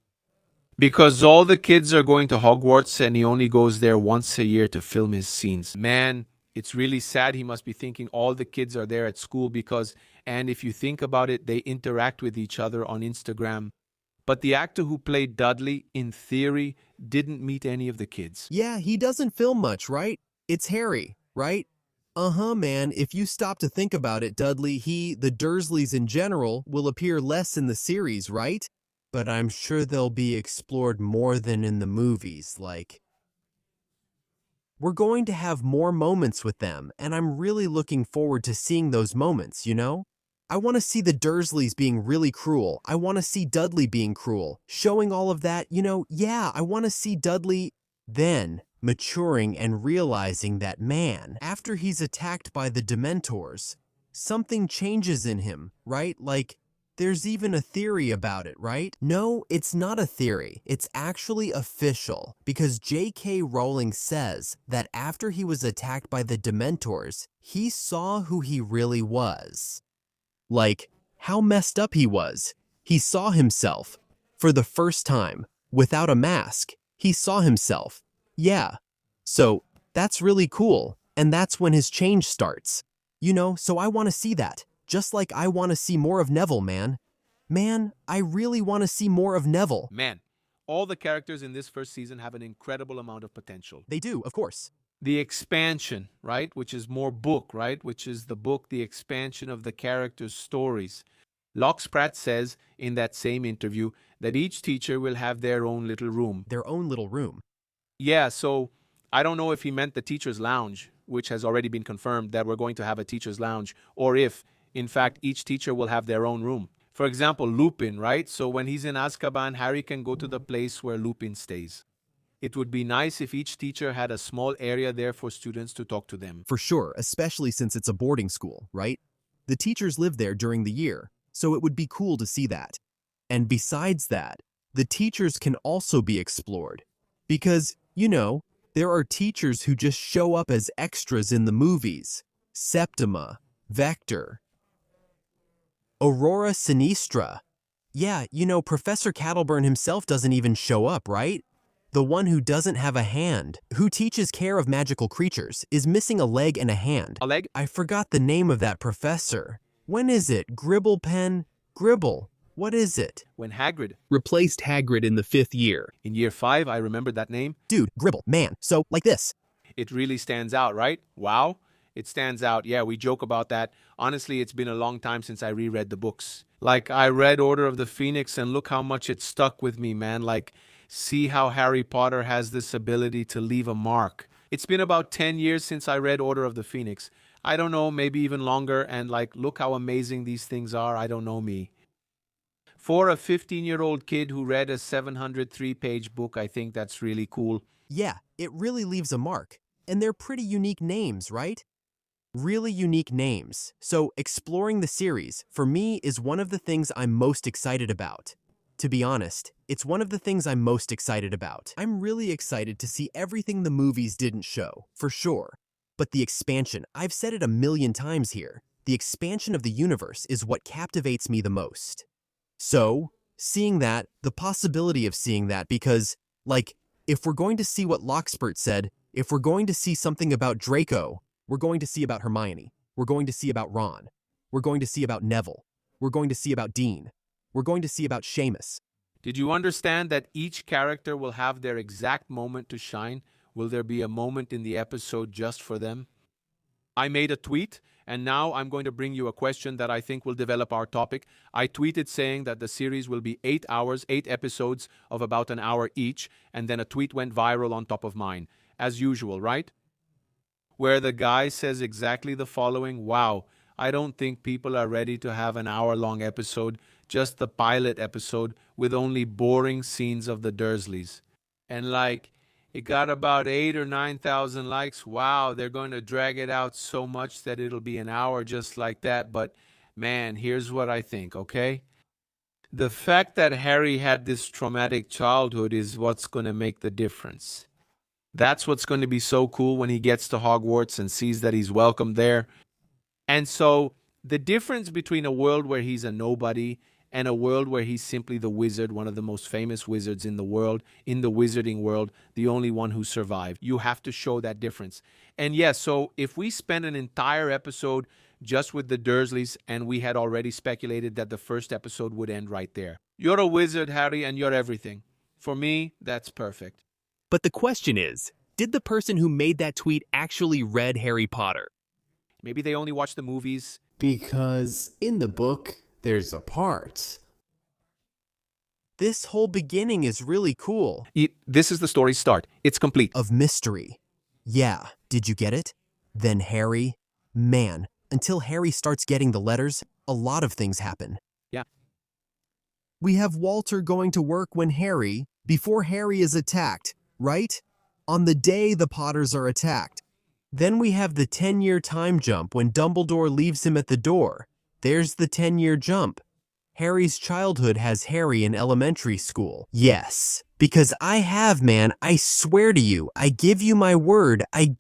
Because all the kids are going to Hogwarts and he only goes there once a year to film his scenes. Man, it's really sad. He must be thinking all the kids are there at school because, and if you think about it, they interact with each other on Instagram. But the actor who played Dudley, in theory, didn't meet any of the kids. Yeah, he doesn't film much, right? It's Harry, right? Man, if you stop to think about it, Dudley, the Dursleys in general, will appear less in the series, right? But I'm sure they'll be explored more than in the movies, like... We're going to have more moments with them, and I'm really looking forward to seeing those moments, you know? I want to see the Dursleys being really cruel. I want to see Dudley being cruel. Showing all of that, you know, yeah, I want to see Dudley then maturing and realizing that, man, after he's attacked by the Dementors, something changes in him, right? Like... There's even a theory about it, right? No, it's not a theory. It's actually official because J.K. Rowling says that after he was attacked by the Dementors, he saw who he really was. Like, how messed up he was. He saw himself. For the first time, without a mask, he saw himself. Yeah. So, that's really cool. And that's when his change starts. You know, so I want to see that. Just like I want to see more of Neville, man. Man, I really want to see more of Neville. Man, all the characters in this first season have an incredible amount of potential. They do, of course. The expansion, right? Which is more book, right? Which is the book, the expansion of the characters' stories. Lox Pratt says in that same interview that each teacher will have their own little room. Their own little room. Yeah, so I don't know if he meant the teacher's lounge, which has already been confirmed that we're going to have a teacher's lounge, or if, in fact, each teacher will have their own room. For example, Lupin, right? So when he's in Azkaban, Harry can go to the place where Lupin stays. It would be nice if each teacher had a small area there for students to talk to them. For sure, especially since it's a boarding school, right? The teachers live there during the year, so it would be cool to see that. And besides that, the teachers can also be explored. Because, you know, there are teachers who just show up as extras in the movies. Septima, Vector, Aurora Sinistra. Yeah, you know, Professor Cattleburn himself doesn't even show up, right? The one who doesn't have a hand, who teaches care of magical creatures, is missing a leg and a hand. A leg? I forgot the name of that professor. When is it? Gribblepen? Gribble. What is it? When Hagrid Replaced Hagrid in the 5th year. in year 5, I remember that name. Dude, Gribble, man. So, like this. It really stands out, right? Wow. It stands out. Yeah, we joke about that. Honestly, it's been a long time since I reread the books. Like, I read Order of the Phoenix and look how much it stuck with me, man. Like, see how Harry Potter has this ability to leave a mark. It's been about 10 years since I read Order of the Phoenix. I don't know, maybe even longer. And like, look how amazing these things are. I don't know me. For a 15-year-old kid who read a 703-page book, I think that's really cool. Yeah, it really leaves a mark. And they're pretty unique names, right? Really unique names. So exploring the series, for me, is one of the things I'm most excited about. To be honest, it's one of the things I'm most excited about. I'm really excited to see everything the movies didn't show, for sure. But the expansion, I've said it a million times here, the expansion of the universe is what captivates me the most. So, seeing that, the possibility of seeing that, because, like, if we're going to see what Lockspurt said, if we're going to see something about Draco, we're going to see about Hermione, we're going to see about Ron, we're going to see about Neville, we're going to see about Dean, we're going to see about Seamus. Did you understand that each character will have their exact moment to shine? Will there be a moment in the episode just for them? I made a tweet, and now I'm going to bring you a question that I think will develop our topic. I tweeted saying that the series will be 8 hours, 8 episodes of about an hour each, and then a tweet went viral on top of mine. As usual, right? Where the guy says exactly the following: wow, I don't think people are ready to have an hour-long episode, just the pilot episode with only boring scenes of the Dursleys. And like, it got about 8 or 9,000 likes. Wow, they're going to drag it out so much that it'll be an hour just like that. But man, here's what I think, okay? The fact that Harry had this traumatic childhood is what's going to make the difference. That's what's going to be so cool when he gets to Hogwarts and sees that he's welcome there. And so the difference between a world where he's a nobody and a world where he's simply the wizard, one of the most famous wizards in the world, in the wizarding world, the only one who survived. You have to show that difference. And yes, so if we spend an entire episode just with the Dursleys, and we had already speculated that the first episode would end right there. You're a wizard, Harry, and you're everything. For me, that's perfect. But the question is, did the person who made that tweet actually read Harry Potter? Maybe they only watched the movies. Because in the book, there's a part. This whole beginning is really cool. This is the story's start. It's complete. Of mystery. Yeah, did you get it? Then Harry, man, until Harry starts getting the letters, a lot of things happen. Yeah. We have Walter going to work before Harry is attacked, right? On the day the Potters are attacked. Then we have the 10-year time jump when Dumbledore leaves him at the door. There's the 10-year jump. Harry's childhood has Harry in elementary school. Yes, because I swear to you, I give you my word, that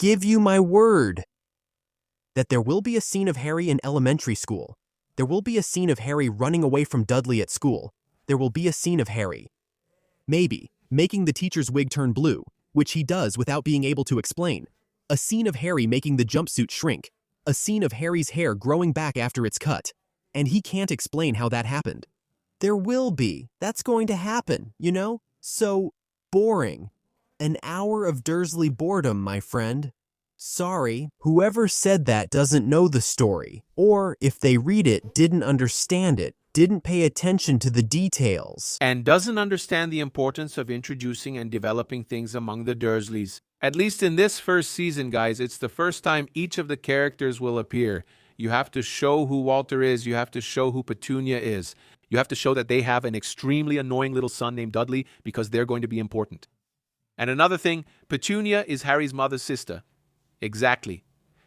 there will be a scene of Harry in elementary school. There will be a scene of Harry running away from Dudley at school. There will be a scene of Harry, maybe, making the teacher's wig turn blue, which he does without being able to explain. A scene of Harry making the jumpsuit shrink. A scene of Harry's hair growing back after it's cut. And he can't explain how that happened. There will be. That's going to happen, you know? So boring. An hour of Dursley boredom, my friend. Sorry, whoever said that doesn't know the story. Or, if they read it, didn't understand it, didn't pay attention to the details. And doesn't understand the importance of introducing and developing things among the Dursleys. At least in this first season, guys, it's the first time each of the characters will appear. You have to show who Walter is. You have to show who Petunia is. You have to show that they have an extremely annoying little son named Dudley because they're going to be important. And another thing, Petunia is Harry's mother's sister. Exactly.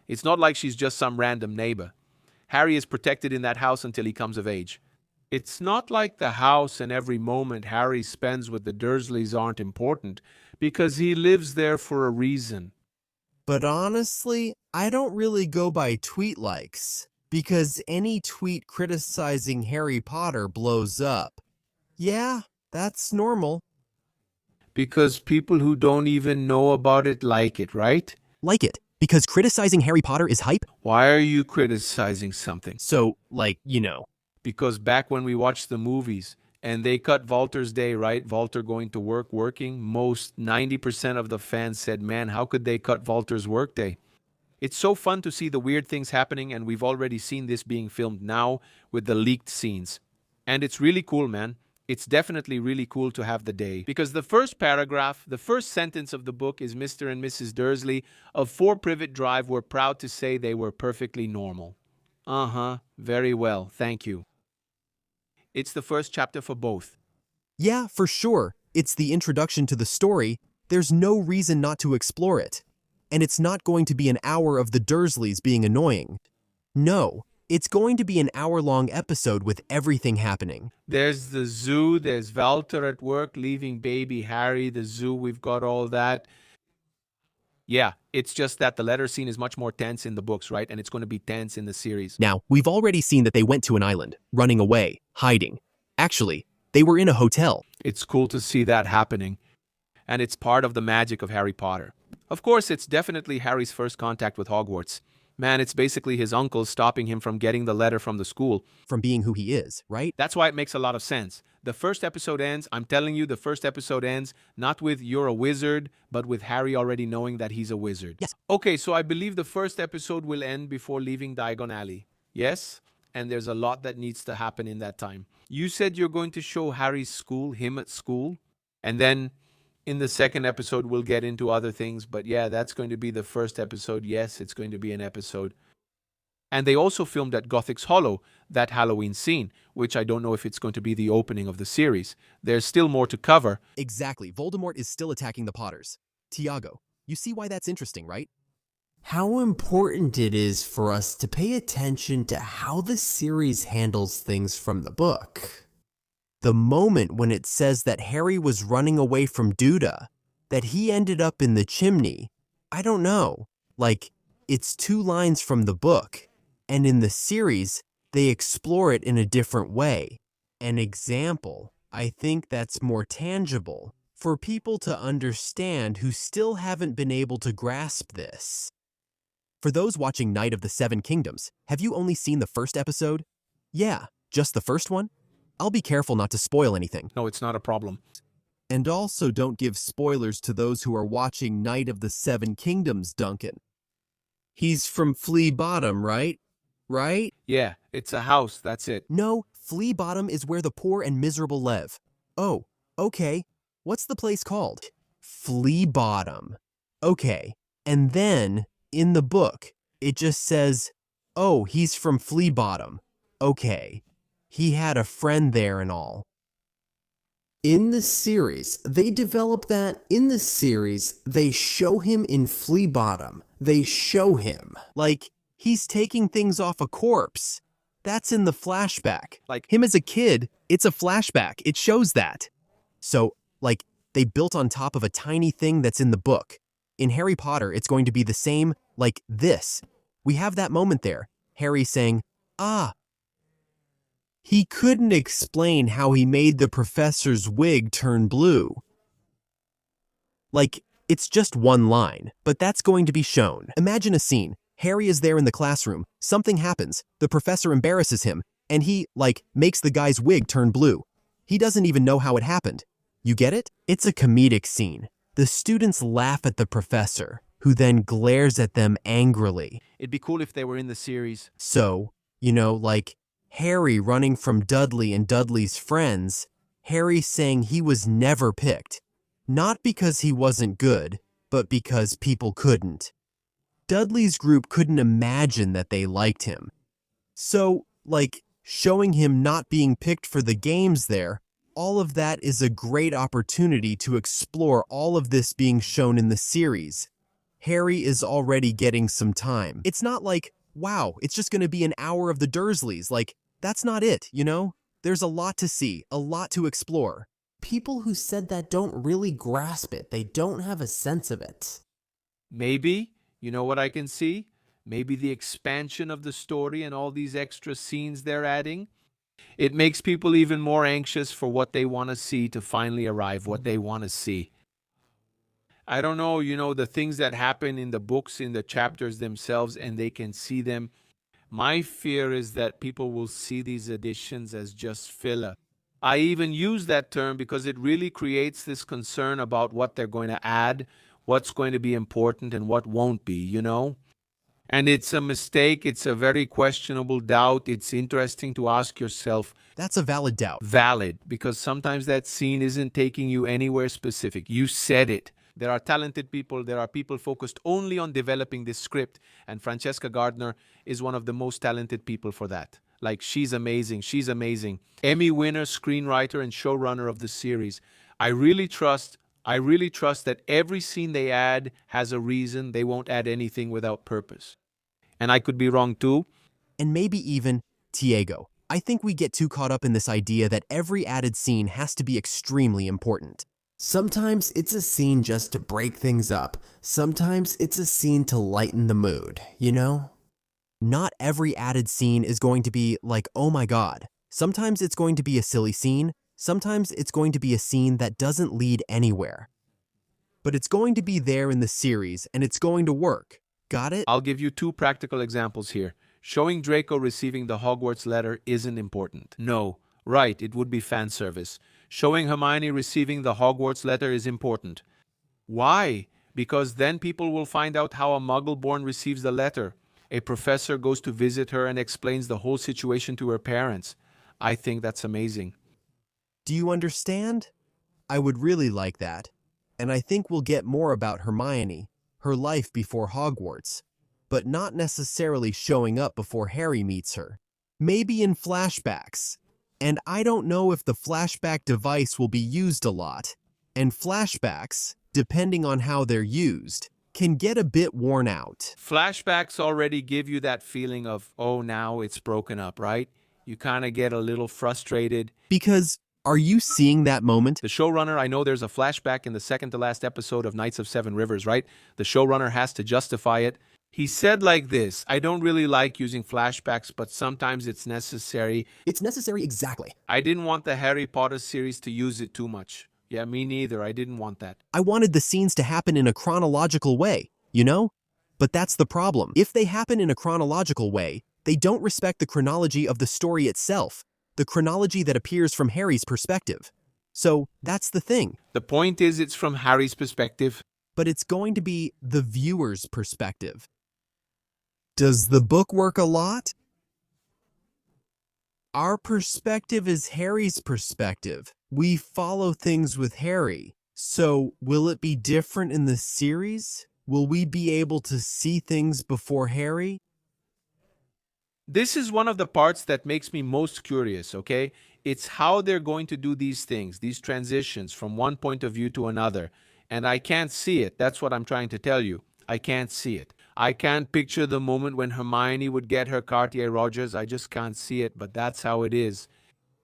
It's not like she's just some random neighbor. Harry is protected in that house until he comes of age. It's not like the house and every moment Harry spends with the Dursleys aren't important, because he lives there for a reason. But honestly, I don't really go by tweet likes, because any tweet criticizing Harry Potter blows up. Yeah, that's normal. Because people who don't even know about it like it, right? Like it, because criticizing Harry Potter is hype. Why are you criticizing something? So, Because back when we watched the movies, and they cut Walter's day, right? Walter going to work, working. Most 90% of the fans said, man, how could they cut Walter's work day? It's so fun to see the weird things happening, and we've already seen this being filmed now with the leaked scenes. And it's really cool, man. It's definitely really cool to have the day. Because the first paragraph, the first sentence of the book is Mr. and Mrs. Dursley of 4 Privet Drive were proud to say they were perfectly normal. Uh-huh. Very well. Thank you. It's the first chapter for both. Yeah, for sure. It's the introduction to the story. There's no reason not to explore it. And it's not going to be an hour of the Dursleys being annoying. No, it's going to be an hour-long episode with everything happening. There's the zoo, there's Walter at work leaving baby Harry, the zoo, we've got all that. Yeah, it's just that the letter scene is much more tense in the books, right? And it's going to be tense in the series. Now, we've already seen that they went to an island, running away, hiding. Actually, they were in a hotel. It's cool to see that happening. And it's part of the magic of Harry Potter. Of course, it's definitely Harry's first contact with Hogwarts. Man, it's basically his uncle stopping him from getting the letter from the school. From being who he is, right? That's why it makes a lot of sense. The first episode ends, I'm telling you, the first episode ends not with you're a wizard, but with Harry already knowing that he's a wizard. Yes. Okay, so I believe the first episode will end before leaving Diagon Alley. Yes? And there's a lot that needs to happen in that time. You said you're going to show Harry's school, him at school, and then in the second episode we'll get into other things, but yeah, that's going to be the first episode. Yes, it's going to be an episode. And they also filmed at Gothic's Hollow, that Halloween scene, which I don't know if it's going to be the opening of the series. There's still more to cover. Exactly. Voldemort is still attacking the Potters. Tiago, you see why that's interesting, right? How important it is for us to pay attention to how the series handles things from the book. The moment when it says that Harry was running away from Duda, that he ended up in the chimney, I don't know. Like, it's 2 lines from the book, and in the series, they explore it in a different way. An example, I think that's more tangible for people to understand who still haven't been able to grasp this. For those watching Night of the Seven Kingdoms, have you only seen the first episode? Yeah, just the first one? I'll be careful not to spoil anything. No, it's not a problem. And also don't give spoilers to those who are watching Night of the Seven Kingdoms, Duncan. He's from Flea Bottom, right? Right? Yeah, it's a house, that's it. No, Flea Bottom is where the poor and miserable live. Oh, okay. What's the place called? Flea Bottom. Okay. And then, in the book, it just says, oh, he's from Flea Bottom. Okay. He had a friend there and all. In the series, they develop that. In the series, they show him in Flea Bottom. They show him. Like, he's taking things off a corpse. That's in the flashback. Like, Him as a kid, it's a flashback. It shows that. So, like, they built on top of a tiny thing that's in the book. In Harry Potter, it's going to be the same, like this. We have that moment there. Harry saying, ah. He couldn't explain how he made the professor's wig turn blue. Like, it's just one line, but that's going to be shown. Imagine a scene. Harry is there in the classroom. Something happens. The professor embarrasses him, and he, like, makes the guy's wig turn blue. He doesn't even know how it happened. You get it? It's a comedic scene. The students laugh at the professor, who then glares at them angrily. it'd be cool if they were in the series. So, you know, like, Harry running from Dudley and Dudley's friends, Harry saying he was never picked. Not because he wasn't good, but because people couldn't. Dudley's group couldn't imagine that they liked him. So, like, showing him not being picked for the games there, all of that is a great opportunity to explore all of this being shown in the series. Harry is already getting some time. It's not like, wow, it's just going to be an hour of the Dursleys. Like, that's not it, you know? There's a lot to see, a lot to explore. People who said that don't really grasp it. They don't have a sense of it. Maybe, you know what I can see? Maybe the expansion of the story and all these extra scenes they're adding. It makes people even more anxious for what they want to see to finally arrive, what they want to see. I don't know, you know, the things that happen in the books, in the chapters themselves, and they can see them. My fear is that people will see these additions as just filler. I even use that term because it really creates this concern about what they're going to add, what's going to be important, and what won't be, you know? And it's a mistake. It's a very questionable doubt. It's interesting to ask yourself, That's a valid doubt. valid, because sometimes that scene isn't taking you anywhere specific. You said it. There are talented people. There are people focused only on developing this script. And Francesca Gardner is one of the most talented people for that. Like, she's amazing. She's amazing. Emmy winner, screenwriter, and showrunner of the series. I really trust that every scene they add has a reason. They won't add anything without purpose. And I could be wrong too. And maybe even Tiago. I think we get too caught up in this idea that every added scene has to be extremely important. Sometimes it's a scene just to break things up. Sometimes it's a scene to lighten the mood, you know? Not every added scene is going to be like, oh my god. Sometimes it's going to be a silly scene. Sometimes it's going to be a scene that doesn't lead anywhere. But it's going to be there in the series, and it's going to work. Got it? I'll give you two practical examples here. Showing Draco receiving the Hogwarts letter isn't important. No, right, it would be fan service. Showing Hermione receiving the Hogwarts letter is important. Why? Because then people will find out how a Muggle-born receives the letter. A professor goes to visit her and explains the whole situation to her parents. I think that's amazing. Do you understand? I would really like that. And I think we'll get more about Hermione, her life before Hogwarts, but not necessarily showing up before Harry meets her. Maybe in flashbacks. And I don't know if the flashback device will be used a lot. And flashbacks, depending on how they're used, can get a bit worn out. Flashbacks already give you that feeling of, oh, now it's broken up, right? You kind of get a little frustrated. Because, are you seeing that moment? The showrunner, I know there's a flashback in the second to last episode of Knights of Seven Rivers, right? The showrunner has to justify it. He said like this, I don't really like using flashbacks, but sometimes it's necessary. It's necessary exactly. I didn't want the Harry Potter series to use it too much. Yeah, me neither. I didn't want that. I wanted the scenes to happen in a chronological way, you know? But that's the problem. If they happen in a chronological way, they don't respect the chronology of the story itself, the chronology that appears from Harry's perspective. So, that's the thing. The point is, it's from Harry's perspective. But it's going to be the viewer's perspective. Does the book work a lot? Our perspective is Harry's perspective. We follow things with Harry. So, will it be different in the series? Will we be able to see things before Harry? This is one of the parts that makes me most curious, okay? It's how they're going to do these things, these transitions from one point of view to another. And I can't see it. That's what I'm trying to tell you. I can't see it. I can't picture the moment when Hermione would get her Cartier Rogers. I just can't see it, but that's how it is.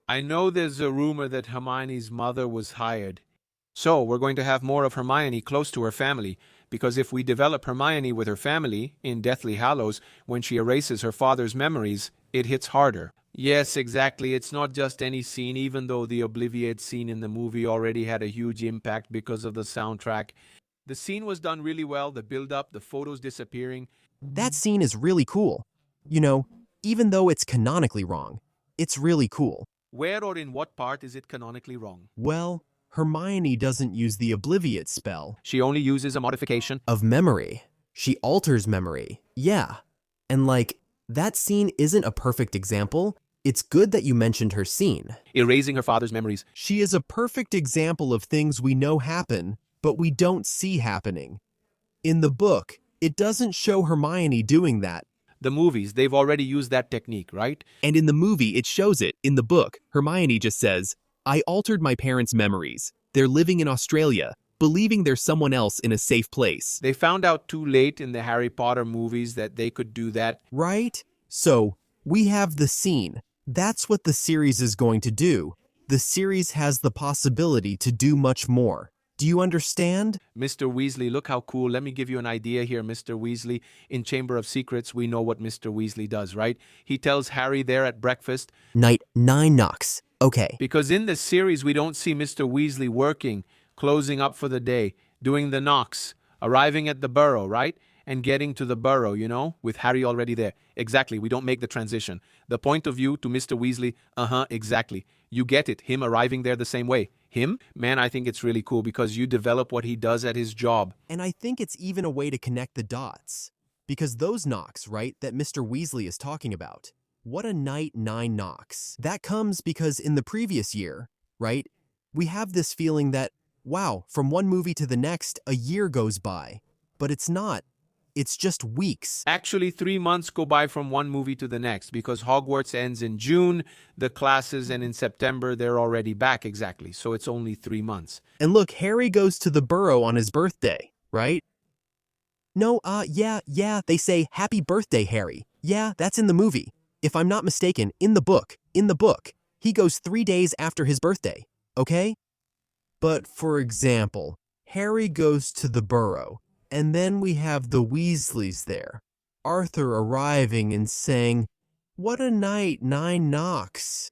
I know there's a rumor that Hermione's mother was hired. So we're going to have more of Hermione close to her family, because if we develop Hermione with her family in Deathly Hallows, when she erases her father's memories, it hits harder. Yes, exactly. It's not just any scene, even though the Obliviate scene in the movie already had a huge impact because of the soundtrack. The scene was done really well, the build-up, the photos disappearing. That scene is really cool. You know, even though it's canonically wrong, it's really cool. Where or in what part is it canonically wrong? Well, Hermione doesn't use the Obliviate spell She only uses a modification. Of memory. She alters memory. Yeah. And like, that scene isn't a perfect example. It's good that you mentioned her scene. Erasing her father's memories. She is a perfect example of things we know happen, but we don't see happening. In the book, it doesn't show Hermione doing that. The movies, they've already used that technique, right? And in the movie, it shows it. In the book, Hermione just says, I altered my parents' memories. They're living in Australia, believing there's someone else in a safe place. They found out too late in the Harry Potter movies that they could do that. Right? So, we have the scene. That's what the series is going to do. The series has the possibility to do much more. Do you understand? Mr. Weasley, look how cool. Let me give you an idea here, Mr. Weasley. In Chamber of Secrets, we know what Mr. Weasley does, right? He tells Harry there at breakfast. Night 9 knocks. Okay. Because in the series, we don't see Mr. Weasley working, closing up for the day, doing the knocks, arriving at the burrow, right? And getting to the burrow, you know, with Harry already there. Exactly, we don't make the transition. The point of view to Mr. Weasley, exactly. You get it, him arriving there the same way. Him? Man, I think it's really cool because you develop what he does at his job. And I think it's even a way to connect the dots. Because those knocks, right, that Mr. Weasley is talking about, what a night 9 knocks. That comes because in the previous year, right, we have this feeling that, wow, from one movie to the next, a year goes by. But it's not. It's just weeks. Actually, 3 months go by from one movie to the next because Hogwarts ends in June, the classes, and in September they're already back exactly. So it's only 3 months. And look, Harry goes to the Burrow on his birthday, right? No, yeah, they say, happy birthday, Harry. Yeah, that's in the movie. If I'm not mistaken, in the book, he goes 3 days after his birthday, okay? But for example, Harry goes to the Burrow, and then we have the Weasleys there. Arthur arriving and saying, what a night 9 knocks.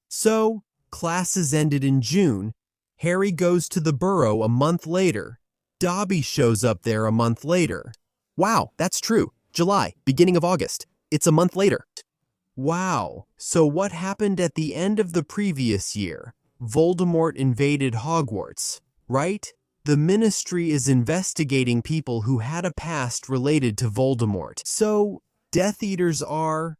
So, classes ended in June. Harry goes to the Burrow a month later. Dobby shows up there a month later. Wow, that's true. July, beginning of August. It's a month later. Wow, so what happened at the end of the previous year? Voldemort invaded Hogwarts, right? The Ministry is investigating people who had a past related to Voldemort. So, Death Eaters are,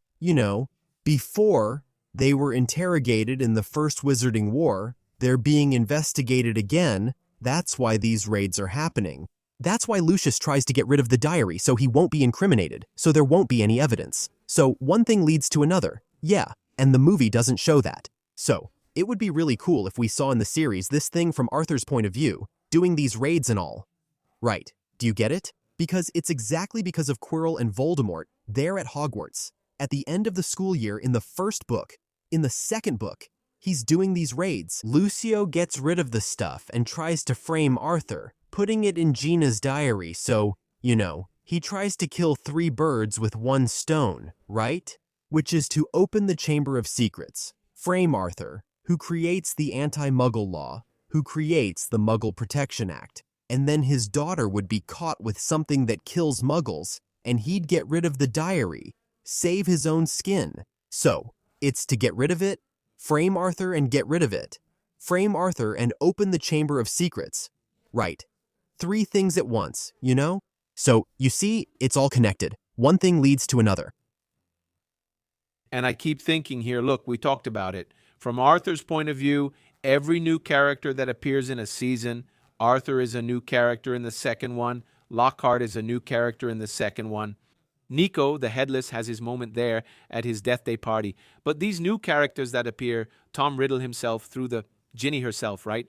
before they were interrogated in the First Wizarding War, they're being investigated again. That's why these raids are happening. That's why Lucius tries to get rid of the diary so he won't be incriminated, so there won't be any evidence. So one thing leads to another. Yeah, and the movie doesn't show that. So, it would be really cool if we saw in the series this thing from Arthur's point of view, doing these raids and all. Right, do you get it? Because it's exactly because of Quirrell and Voldemort there at Hogwarts. At the end of the school year in the first book, in the second book, he's doing these raids. Lucio gets rid of the stuff and tries to frame Arthur, putting it in Gina's diary so, he tries to kill 3 birds with 1 stone, right? Which is to open the Chamber of Secrets, frame Arthur, who creates the anti-Muggle law, who creates the Muggle Protection Act, and then his daughter would be caught with something that kills Muggles, and he'd get rid of the diary, save his own skin. So, it's to get rid of it, frame Arthur and get rid of it. Frame Arthur and open the Chamber of Secrets. Right. 3 things at once, So, you see, it's all connected. One thing leads to another. And I keep thinking here, look, we talked about it. From Arthur's point of view, every new character that appears in a season, Arthur is a new character in the second one, Lockhart is a new character in the second one. Nico, the Headless, has his moment there at his Death Day party. But these new characters that appear, Tom Riddle himself through the Ginny herself, right?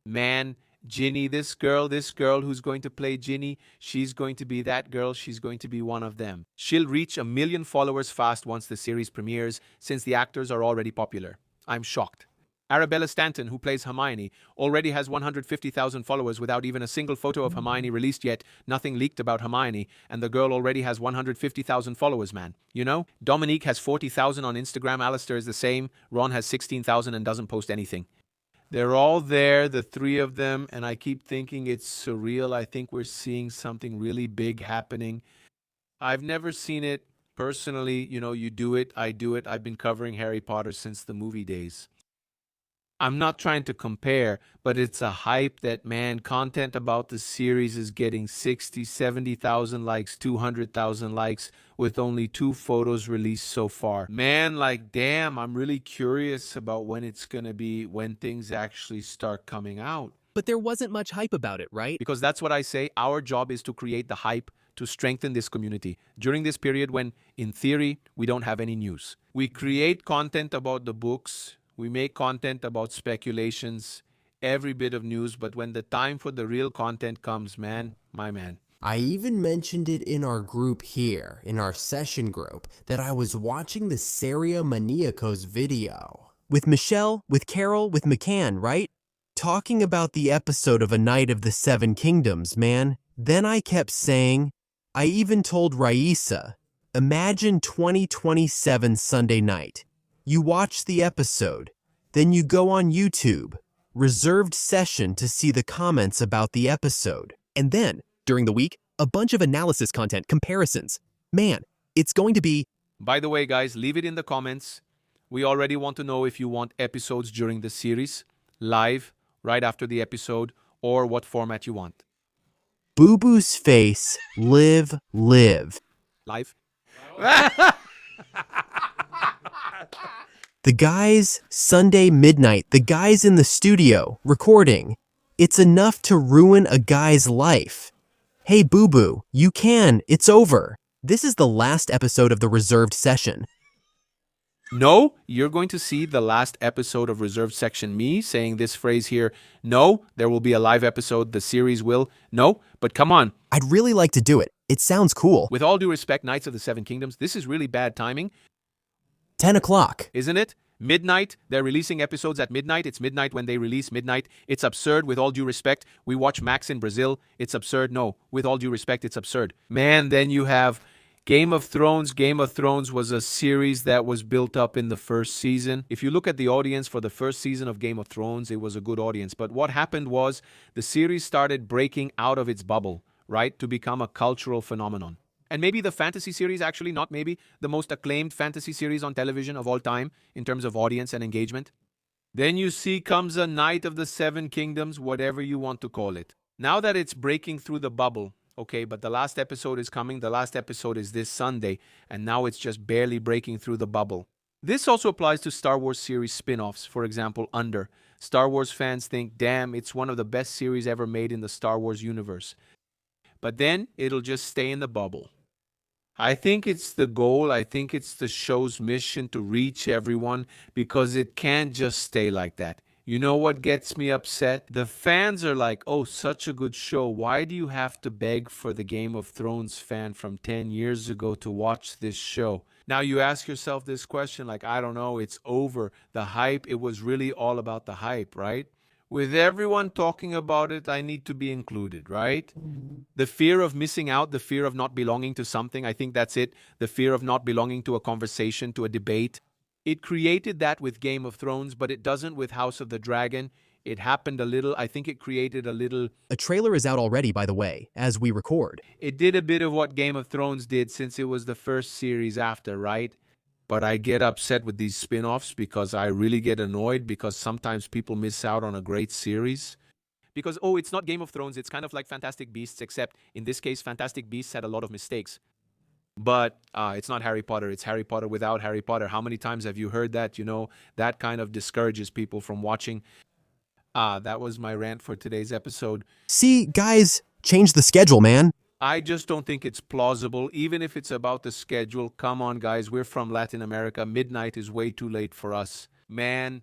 Man, Ginny, this girl who's going to play Ginny, she's going to be that girl, she's going to be one of them. She'll reach 1 million followers fast once the series premieres, since the actors are already popular. I'm shocked. Arabella Stanton, who plays Hermione, already has 150,000 followers without even a single photo of Hermione released yet, nothing leaked about Hermione, and the girl already has 150,000 followers, man. Dominique has 40,000 on Instagram, Alistair is the same, Ron has 16,000 and doesn't post anything. They're all there, the 3 of them, and I keep thinking it's surreal. I think we're seeing something really big happening. I've never seen it personally. You do it, I do it. I've been covering Harry Potter since the movie days. I'm not trying to compare, but it's a hype that, man, content about the series is getting 60, 70,000 likes, 200,000 likes with only 2 photos released so far. Man, damn, I'm really curious about when it's going to be, when things actually start coming out. But there wasn't much hype about it, right? Because that's what I say, our job is to create the hype to strengthen this community during this period when, in theory, we don't have any news. We create content about the books. We make content about speculations, every bit of news, but when the time for the real content comes, man, my man. I even mentioned it in our group here, in our session group, that I was watching the Seria Maniacos video. With Michelle, with Carol, with McCann, right? Talking about the episode of A Night of the 7 Kingdoms, man. Then I kept saying, I even told Raisa, imagine 2027 Sunday night. You watch the episode, then you go on YouTube, reserved session to see the comments about the episode. And then, during the week, a bunch of analysis content, comparisons. Man, it's going to be... By the way, guys, leave it in the comments. We already want to know if you want episodes during the series, live, right after the episode, or what format you want. Boo Boo's face, live. Live. The guys, Sunday midnight, the guys in the studio, recording. It's enough to ruin a guy's life. Hey Boo Boo, you can, it's over. This is the last episode of the reserved session. No, you're going to see the last episode of Reserved Section me saying this phrase here. No, there will be a live episode. The series will. No, but come on. I'd really like to do it. It sounds cool. With all due respect, Knights of the Seven Kingdoms, this is really bad timing, 10 o'clock. isn't it? Midnight, they're releasing episodes at midnight. It's midnight when they release midnight. It's absurd, with all due respect. We watch Max in Brazil. It's absurd. No, with all due respect, it's absurd. Man, then you have Game of Thrones. Game of Thrones was a series that was built up in the first season. If you look at the audience for the first season of Game of Thrones, it was a good audience. But what happened was the series started breaking out of its bubble, right, to become a cultural phenomenon. And maybe the fantasy series, actually, not maybe, the most acclaimed fantasy series on television of all time in terms of audience and engagement. Then you see comes a Knight of the Seven Kingdoms, whatever you want to call it. Now that it's breaking through the bubble, okay, but the last episode is coming. The last episode is this Sunday, and now it's just barely breaking through the bubble. This also applies to Star Wars series spin-offs, for example, Under. Star Wars fans think, damn, it's one of the best series ever made in the Star Wars universe. But then it'll just stay in the bubble. I think it's the goal. I think it's the show's mission to reach everyone because it can't just stay like that. You know what gets me upset? The fans are like, oh, such a good show. Why do you have to beg for the Game of Thrones fan from 10 years ago to watch this show? Now you ask yourself this question, like, I don't know, it's over. The hype, it was really all about the hype, right? With everyone talking about it, I need to be included, right? The fear of missing out, the fear of not belonging to something, I think that's it. The fear of not belonging to a conversation, to a debate. It created that with Game of Thrones, but it doesn't with House of the Dragon. It happened a little. I think it created a little. A trailer is out already, by the way, as we record. It did a bit of what Game of Thrones did since it was the first series after, right? But I get upset with these spin-offs because I really get annoyed because sometimes people miss out on a great series. Because, oh, it's not Game of Thrones, it's kind of like Fantastic Beasts, except in this case, Fantastic Beasts had a lot of mistakes. But it's not Harry Potter, it's Harry Potter without Harry Potter. How many times have you heard that? You know, that kind of discourages people from watching. That was my rant for today's episode. See, guys, change the schedule, man. I just don't think it's plausible, even if it's about the schedule. Come on, guys, we're from Latin America. Midnight is way too late for us. Man,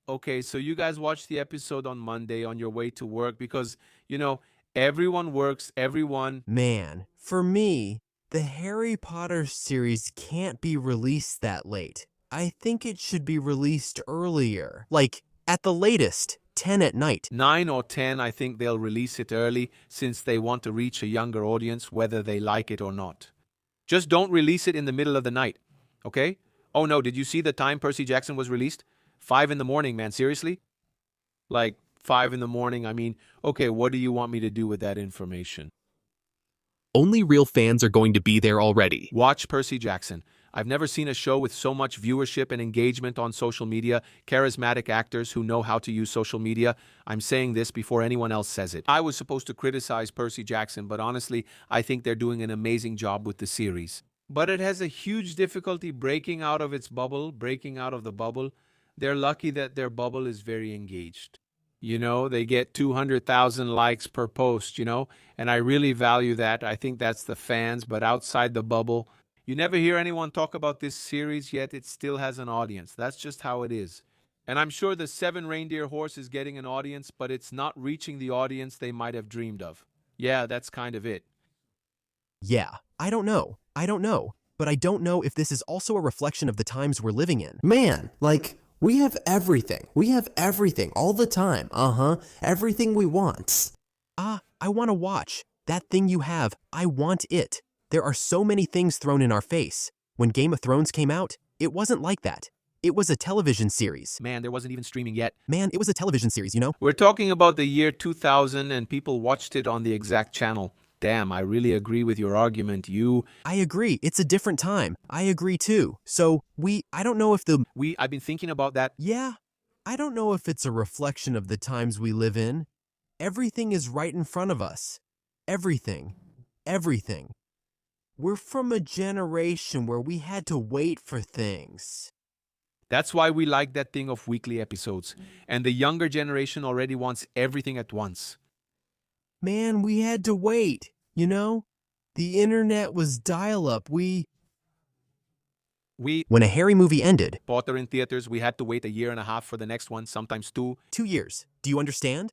okay, so you guys watch the episode on Monday on your way to work because, you know, everyone works, everyone. Man, for me, the Harry Potter series can't be released that late. I think it should be released earlier. Like, at the latest, 10 at night. 9 or 10, I think they'll release it early since they want to reach a younger audience, whether they like it or not. Just don't release it in the middle of the night, okay? Oh no, did you see the time Percy Jackson was released? 5 in the morning, man, seriously? Like, 5 in the morning, I mean, okay, what do you want me to do with that information? Only real fans are going to be there already. Watch Percy Jackson. I've never seen a show with so much viewership and engagement on social media, charismatic actors who know how to use social media. I'm saying this before anyone else says it. I was supposed to criticize Percy Jackson, but honestly, I think they're doing an amazing job with the series. But it has a huge difficulty breaking out of its bubble, breaking out of the bubble. They're lucky that their bubble is very engaged. You know, they get 200,000 likes per post, you know, and I really value that. I think that's the fans, but outside the bubble, you never hear anyone talk about this series, yet it still has an audience. That's just how it is. And I'm sure the 7 Reindeer Horse is getting an audience, but it's not reaching the audience they might have dreamed of. Yeah, that's kind of it. Yeah, I don't know. But I don't know if this is also a reflection of the times we're living in. Man, like, we have everything. We have everything all the time. Everything we want. I want to watch. That thing you have, I want it. There are so many things thrown in our face. When Game of Thrones came out, it wasn't like that. It was a television series. Man, there wasn't even streaming yet. Man, it was a television series, you know? We're talking about the year 2000 and people watched it on the exact channel. Damn, I really agree with your argument. I agree. It's a different time. I agree too. So, I don't know if I've been thinking about that. Yeah, I don't know if it's a reflection of the times we live in. Everything is right in front of us. Everything. Everything. We're from a generation where we had to wait for things. That's why we like that thing of weekly episodes. And the younger generation already wants everything at once. Man, we had to wait, you know? The internet was dial-up. We When a Harry movie ended, bought her in theaters, we had to wait a year and a half for the next one, sometimes two. 2 years. Do you understand?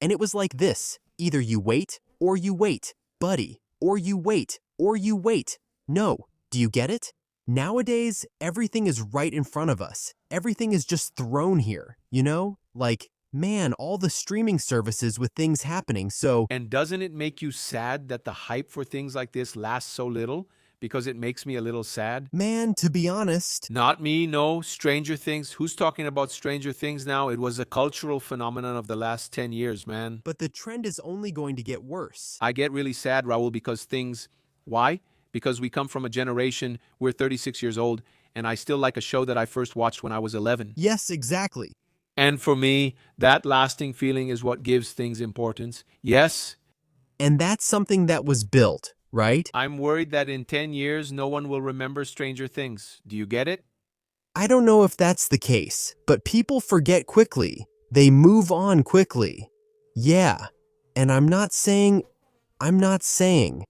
And it was like this. Either you wait, or you wait, buddy. Or you wait, or you wait. No. Do you get it? Nowadays, everything is right in front of us. Everything is just thrown here, you know? Like, man, all the streaming services with things happening, so... And doesn't it make you sad that the hype for things like this lasts so little? Because it makes me a little sad. Man, to be honest... Not me, no. Stranger Things. Who's talking about Stranger Things now? It was a cultural phenomenon of the last 10 years, man. But the trend is only going to get worse. I get really sad, Raul, because things... Why? Because we come from a generation, we're 36 years old, and I still like a show that I first watched when I was 11. Yes, exactly. And for me, that lasting feeling is what gives things importance. Yes. And that's something that was built, right? I'm worried that in 10 years, no one will remember Stranger Things. Do you get it? I don't know if that's the case, but people forget quickly. They move on quickly. Yeah, and I'm not saying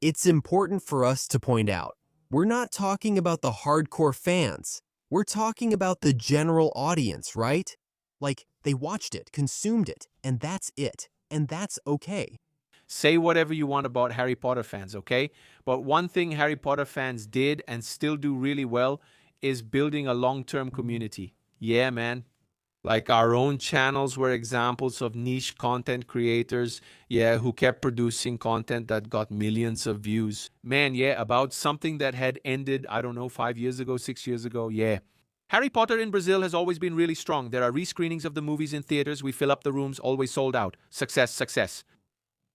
it's important for us to point out. We're not talking about the hardcore fans. We're talking about the general audience, right? Like, they watched it, consumed it, and that's it. And that's okay. Say whatever you want about Harry Potter fans, okay? But one thing Harry Potter fans did and still do really well is building a long-term community. Yeah, man. Like our own channels were examples of niche content creators, who kept producing content that got millions of views. Man, about something that had ended, I don't know, 5 years ago, 6 years ago, Harry Potter in Brazil has always been really strong. There are rescreenings of the movies in theaters. We fill up the rooms, always sold out. Success, success.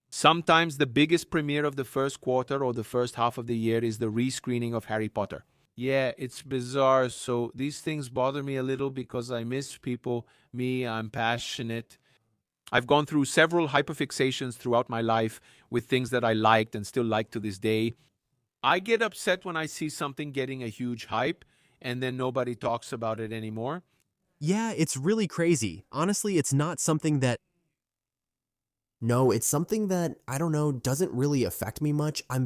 Sometimes the biggest premiere of the first quarter or the first half of the year is the rescreening of Harry Potter. Yeah, it's bizarre. So these things bother me a little because I miss people. I'm passionate. I've gone through several hyperfixations throughout my life with things that I liked and still like to this day. I get upset when I see something getting a huge hype and then nobody talks about it anymore. Yeah, it's really crazy. Honestly, it's not something that... No, it's something that, I don't know, doesn't really affect me much. I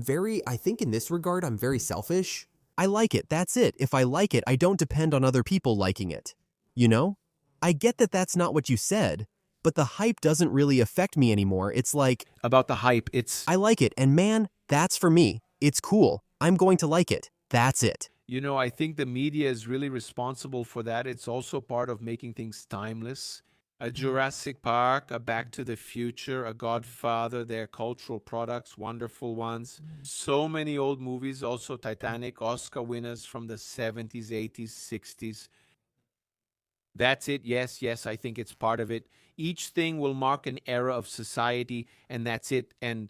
think in this regard, I'm very selfish. I like it, that's it. If I like it, I don't depend on other people liking it. You know? I get that that's not what you said, but the hype doesn't really affect me anymore. It's like... About the hype, I like it, and man, that's for me. It's cool. I'm going to like it. That's it. You know, I think the media is really responsible for that. It's also part of making things timeless. A Jurassic Park, a Back to the Future, a Godfather, their cultural products, wonderful ones. So many old movies, also Titanic, Oscar winners from the 70s, 80s, 60s. That's it. Yes, I think it's part of it. Each thing will mark an era of society, and that's it. And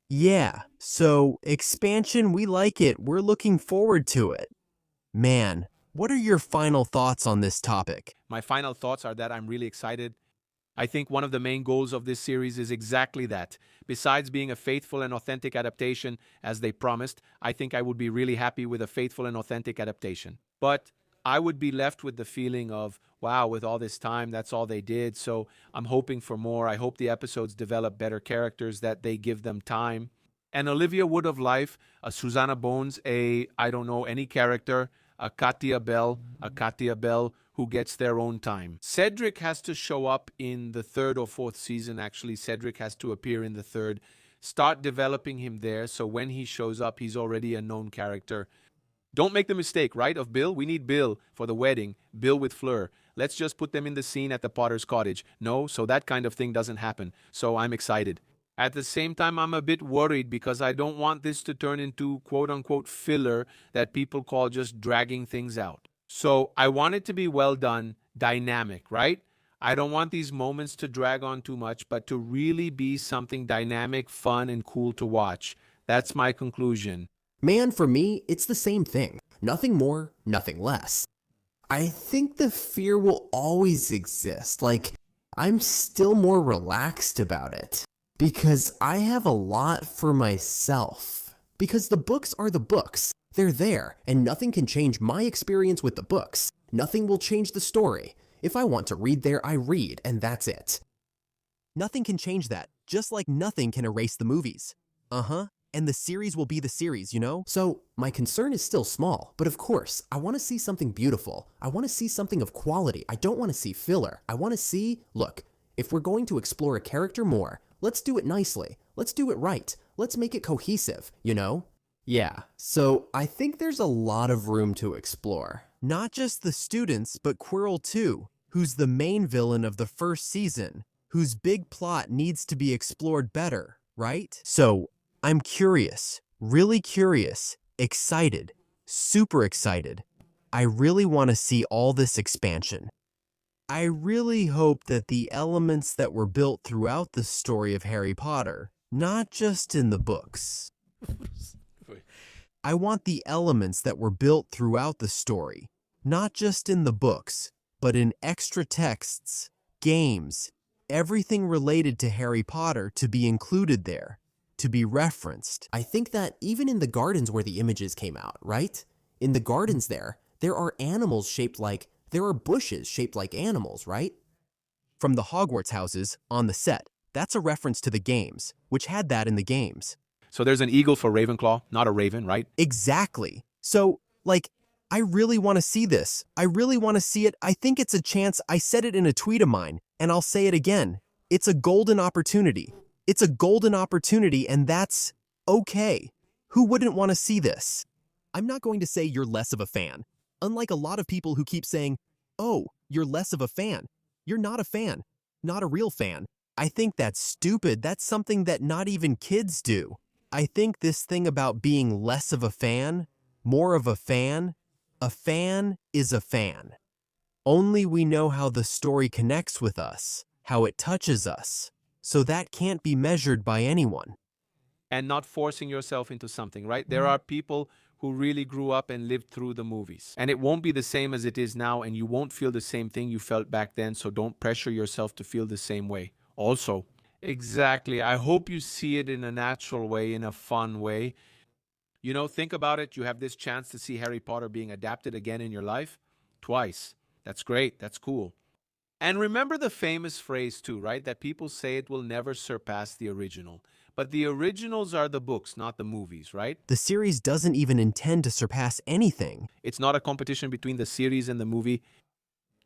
yeah, so expansion, we like it. We're looking forward to it. Man, what are your final thoughts on this topic? My final thoughts are that I'm really excited. I think one of the main goals of this series is exactly that. Besides being a faithful and authentic adaptation, as they promised, I think I would be really happy with a faithful and authentic adaptation. But I would be left with the feeling of, wow, with all this time, that's all they did. So I'm hoping for more. I hope the episodes develop better characters, that they give them time. An Olivia Wood of life, a Susanna Bones, I don't know, any character, a Katia Bell, who gets their own time. Cedric has to show up in the 3rd or 4th season. Actually, Cedric has to appear in the 3rd. Start developing him there, so when he shows up, he's already a known character. Don't make the mistake, right, of Bill. We need Bill for the wedding, Bill with Fleur. Let's just put them in the scene at the Potter's cottage. No, so that kind of thing doesn't happen. So I'm excited. At the same time, I'm a bit worried because I don't want this to turn into quote-unquote filler that people call just dragging things out. So I want it to be well done, dynamic, right? I don't want these moments to drag on too much, but to really be something dynamic, fun, and cool to watch. That's my conclusion. Man, for me, it's the same thing. Nothing more, nothing less. I think the fear will always exist. Like, I'm still more relaxed about it. Because I have a lot for myself. Because the books are the books. They're there, and nothing can change my experience with the books. Nothing will change the story. If I want to read there, I read, and that's it. Nothing can change that, just like nothing can erase the movies. And the series will be the series, you know? So, my concern is still small, but of course, I want to see something beautiful. I want to see something of quality. I don't want to see filler. I want to see, look, if we're going to explore a character more, let's do it nicely. Let's do it right. Let's make it cohesive, you know? Yeah, so I think there's a lot of room to explore. Not just the students, but Quirrell too, who's the main villain of the first season, whose big plot needs to be explored better, right? So, I'm curious, really curious, excited, super excited. I really want to see all this expansion. I really hope that the elements that were built throughout the story of Harry Potter, not just in the books. I want the elements that were built throughout the story, not just in the books, but in extra texts, games, everything related to Harry Potter to be included there, to be referenced. I think that even in the gardens where the images came out, right? In the gardens there are animals shaped like, there are bushes shaped like animals, right? From the Hogwarts houses on the set, that's a reference to the games, which had that in the games. So there's an eagle for Ravenclaw, not a raven, right? Exactly. So, like, I really want to see this. I really want to see it. I think it's a chance. I said it in a tweet of mine, and I'll say it again. It's a golden opportunity. It's a golden opportunity, and that's okay. Who wouldn't want to see this? I'm not going to say you're less of a fan. Unlike a lot of people who keep saying, oh, you're less of a fan. You're not a fan. Not a real fan. I think that's stupid. That's something that not even kids do. I think this thing about being less of a fan, more of a fan is a fan. Only we know how the story connects with us, how it touches us. So that can't be measured by anyone. And not forcing yourself into something, right? There are people who really grew up and lived through the movies. And it won't be the same as it is now, and you won't feel the same thing you felt back then, so don't pressure yourself to feel the same way. Also, exactly, I hope you see it in a natural way, in a fun way. You know, think about it. You have this chance to see Harry Potter being adapted again in your life. Twice. That's great. That's cool. And remember the famous phrase too, right? That people say it will never surpass the original. But the originals are the books, not the movies, right? The series doesn't even intend to surpass anything. It's not a competition between the series and the movie.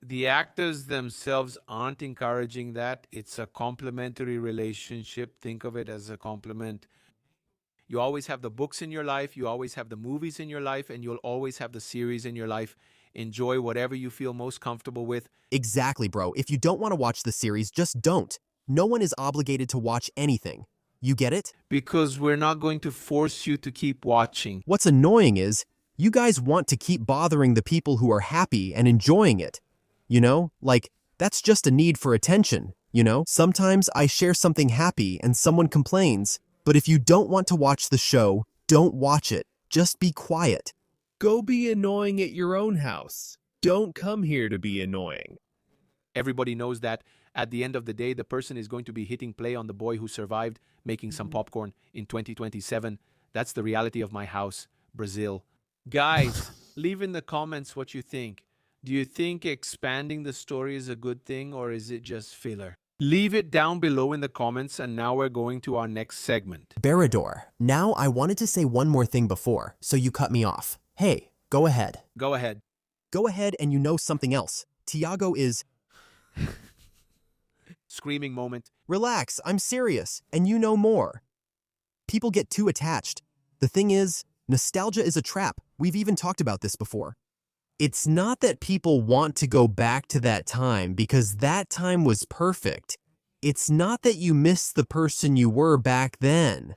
The actors themselves aren't encouraging that. It's a complementary relationship. Think of it as a complement. You always have the books in your life, you always have the movies in your life, and you'll always have the series in your life. Enjoy whatever you feel most comfortable with. Exactly, bro. If you don't want to watch the series, just don't. No one is obligated to watch anything. You get it? Because we're not going to force you to keep watching. What's annoying is, you guys want to keep bothering the people who are happy and enjoying it. You know? Like, that's just a need for attention, you know? Sometimes I share something happy and someone complains, but if you don't want to watch the show, don't watch it. Just be quiet. Go be annoying at your own house. Don't come here to be annoying. Everybody knows that at the end of the day, the person is going to be hitting play on the boy who survived making some popcorn in 2027. That's the reality of my house, Brazil. Guys, leave in the comments what you think. Do you think expanding the story is a good thing, or is it just filler? Leave it down below in the comments, and now we're going to our next segment. Barador, now I wanted to say one more thing before, so you cut me off. Hey, go ahead. Go ahead. Go ahead and you know something else. Tiago is... Screaming moment. Relax, I'm serious, and you know more. People get too attached. The thing is, nostalgia is a trap. We've even talked about this before. It's not that people want to go back to that time because that time was perfect. It's not that you miss the person you were back then,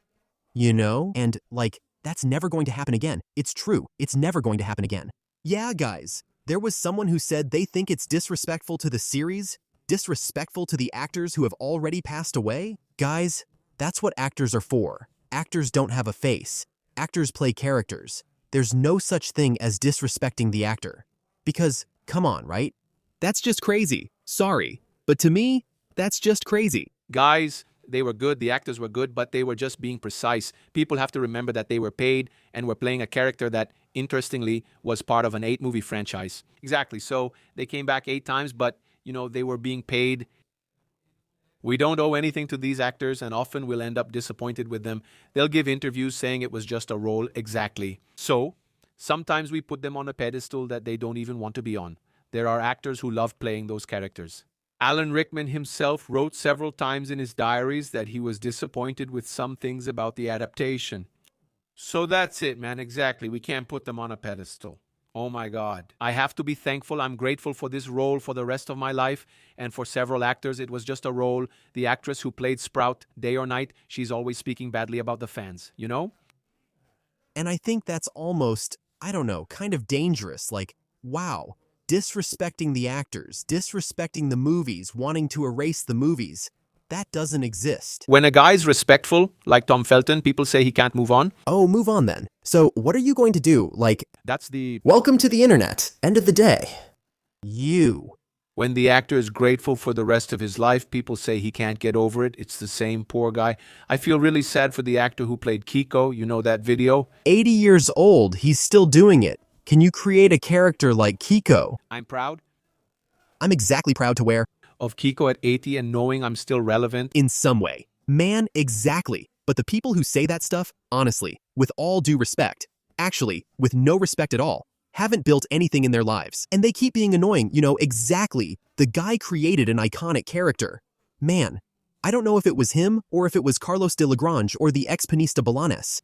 you know? And, like, that's never going to happen again. It's true. It's never going to happen again. Yeah, guys, there was someone who said they think it's disrespectful to the series, disrespectful to the actors who have already passed away. Guys, that's what actors are for. Actors don't have a face. Actors play characters. There's no such thing as disrespecting the actor. Because, come on, right? That's just crazy. Sorry. But to me, that's just crazy. Guys, they were good, the actors were good, but they were just being precise. People have to remember that they were paid and were playing a character that, interestingly, was part of an 8-movie franchise. Exactly. So they came back 8 times, but, they were being paid. We don't owe anything to these actors, and often we'll end up disappointed with them. They'll give interviews saying it was just a role. Exactly. So, sometimes we put them on a pedestal that they don't even want to be on. There are actors who love playing those characters. Alan Rickman himself wrote several times in his diaries that he was disappointed with some things about the adaptation. So that's it, man. Exactly. We can't put them on a pedestal. Oh my God. I have to be thankful. I'm grateful for this role for the rest of my life. And for several actors, it was just a role. The actress who played Sprout, day or night, she's always speaking badly about the fans, And I think that's almost, I don't know, kind of dangerous. Like, wow, disrespecting the actors, disrespecting the movies, wanting to erase the movies. That doesn't exist. When a guy's respectful, like Tom Felton, people say he can't move on. Oh, move on then. So what are you going to do? Like, That's the... welcome to the internet. End of the day. You. When the actor is grateful for the rest of his life, people say he can't get over it. It's the same poor guy. I feel really sad for the actor who played Kiko. You know that video? 80 years old, he's still doing it. Can you create a character like Kiko? I'm proud I'm exactly proud to wear of Kiko at 80 and knowing I'm still relevant. in some way. Man, exactly. But the people who say that stuff, honestly, with all due respect, actually, with no respect at all, haven't built anything in their lives. And they keep being annoying, exactly. The guy created an iconic character. Man, I don't know if it was him or if it was Carlos de Lagrange or the ex-Panista Balanes.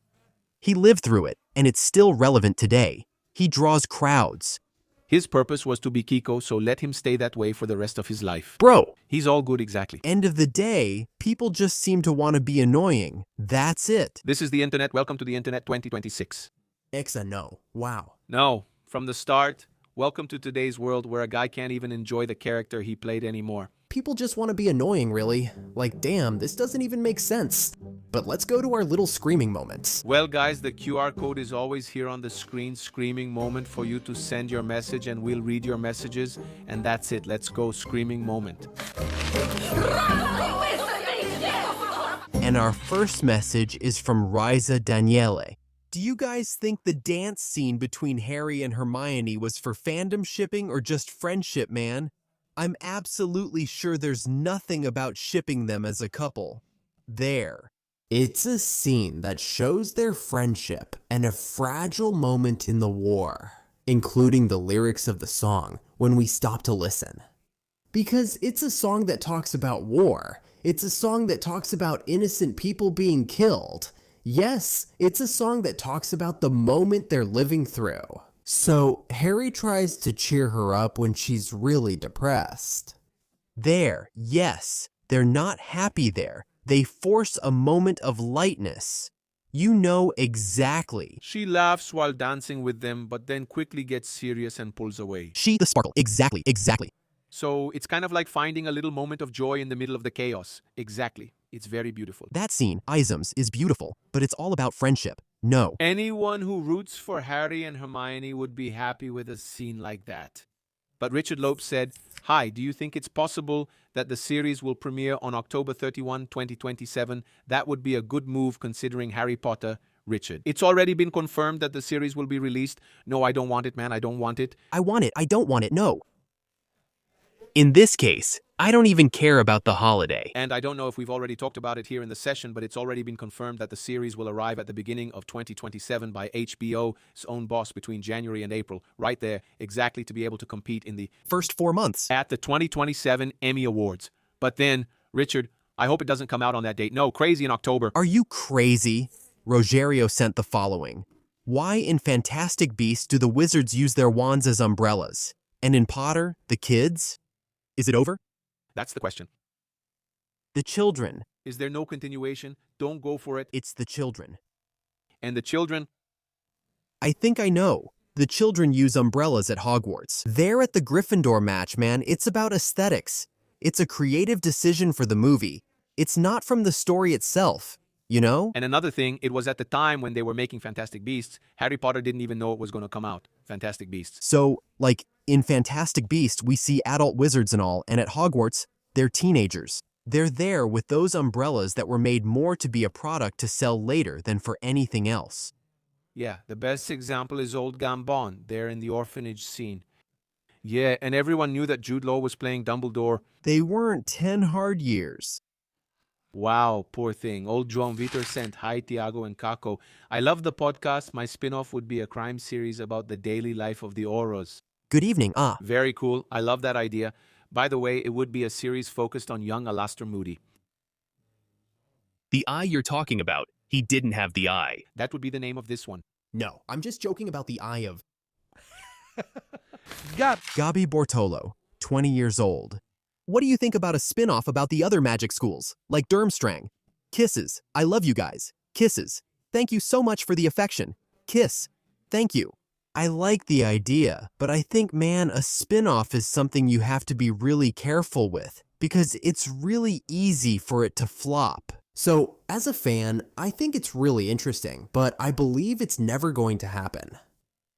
He lived through it, and it's still relevant today. He draws crowds. His purpose was to be Kiko, so let him stay that way for the rest of his life. Bro, He's all good, exactly. end of the day, people just seem to want to be annoying. That's it. This is the internet. Welcome to the internet 2026. Ixa, no. Wow. No, from the start, welcome to today's world where a guy can't even enjoy the character he played anymore. People just want to be annoying, really. Like, damn, this doesn't even make sense. But let's go to our little screaming moments. Well, guys, the QR code is always here on the screen, screaming moment for you to send your message, and we'll read your messages. And that's it. Let's go, screaming moment. And our first message is from Riza Daniele. Do you guys think the dance scene between Harry and Hermione was for fandom shipping or just friendship, man? I'm absolutely sure there's nothing about shipping them as a couple. There. It's a scene that shows their friendship and a fragile moment in the war, including the lyrics of the song when we stop to listen. Because it's a song that talks about war. It's a song that talks about innocent people being killed. Yes, it's a song that talks about the moment they're living through. So Harry tries to cheer her up when she's really depressed. There, yes. They're not happy there. They force a moment of lightness. You know exactly. She laughs while dancing with them, but then quickly gets serious and pulls away. She, the sparkle. Exactly. So it's kind of like finding a little moment of joy in the middle of the chaos. Exactly. It's very beautiful. That scene, Isms, is beautiful, but it's all about friendship. No. Anyone who roots for Harry and Hermione would be happy with a scene like that. But Richard Loeb said, "Hi, do you think it's possible that the series will premiere on October 31, 2027? That would be a good move considering Harry Potter." Richard, it's already been confirmed that the series will be released. No, I don't want it, man. I don't want it. I want it. I don't want it. No. In this case, I don't even care about the holiday. And I don't know if we've already talked about it here in the session, but it's already been confirmed that the series will arrive at the beginning of 2027 by HBO's own boss between January and April. Right there, exactly to be able to compete in the First 4 months. at the 2027 Emmy Awards. But then, Richard, I hope it doesn't come out on that date. No, crazy in October. Are you crazy? Rogerio sent the following. Why in Fantastic Beasts do the wizards use their wands as umbrellas? And in Potter, the kids? Is it over? That's the question. The children. Is there no continuation? Don't go for it. It's the children. And the children? I think I know. The children use umbrellas at Hogwarts. They're at the Gryffindor match, man. It's about aesthetics. It's a creative decision for the movie. It's not from the story itself, you know? And another thing, it was at the time when they were making Fantastic Beasts, Harry Potter didn't even know it was going to come out. Fantastic Beasts. So, like, in Fantastic Beasts, we see adult wizards and all, and at Hogwarts, they're teenagers. They're there with those umbrellas that were made more to be a product to sell later than for anything else. Yeah, the best example is old Gambon, there in the orphanage scene. Yeah, and everyone knew that Jude Law was playing Dumbledore. They weren't 10 hard years. Wow, poor thing. Old Joan Vitor sent hi, Tiago and Kako. I love the podcast. My spin-off would be a crime series about the daily life of the Auras. Good evening, Very cool. I love that idea. By the way, it would be a series focused on young Alastair Moody. The eye you're talking about, he didn't have the eye. That would be the name of this one. No, I'm just joking about the eye of... Gabi Bortolo, 20 years old. What do you think about a spin-off about the other magic schools, like Durmstrang? Kisses. I love you guys. Kisses. Thank you so much for the affection. Kiss. Thank you. I like the idea, but I think, man, a spin-off is something you have to be really careful with, because it's really easy for it to flop. So, as a fan, I think it's really interesting, but I believe it's never going to happen.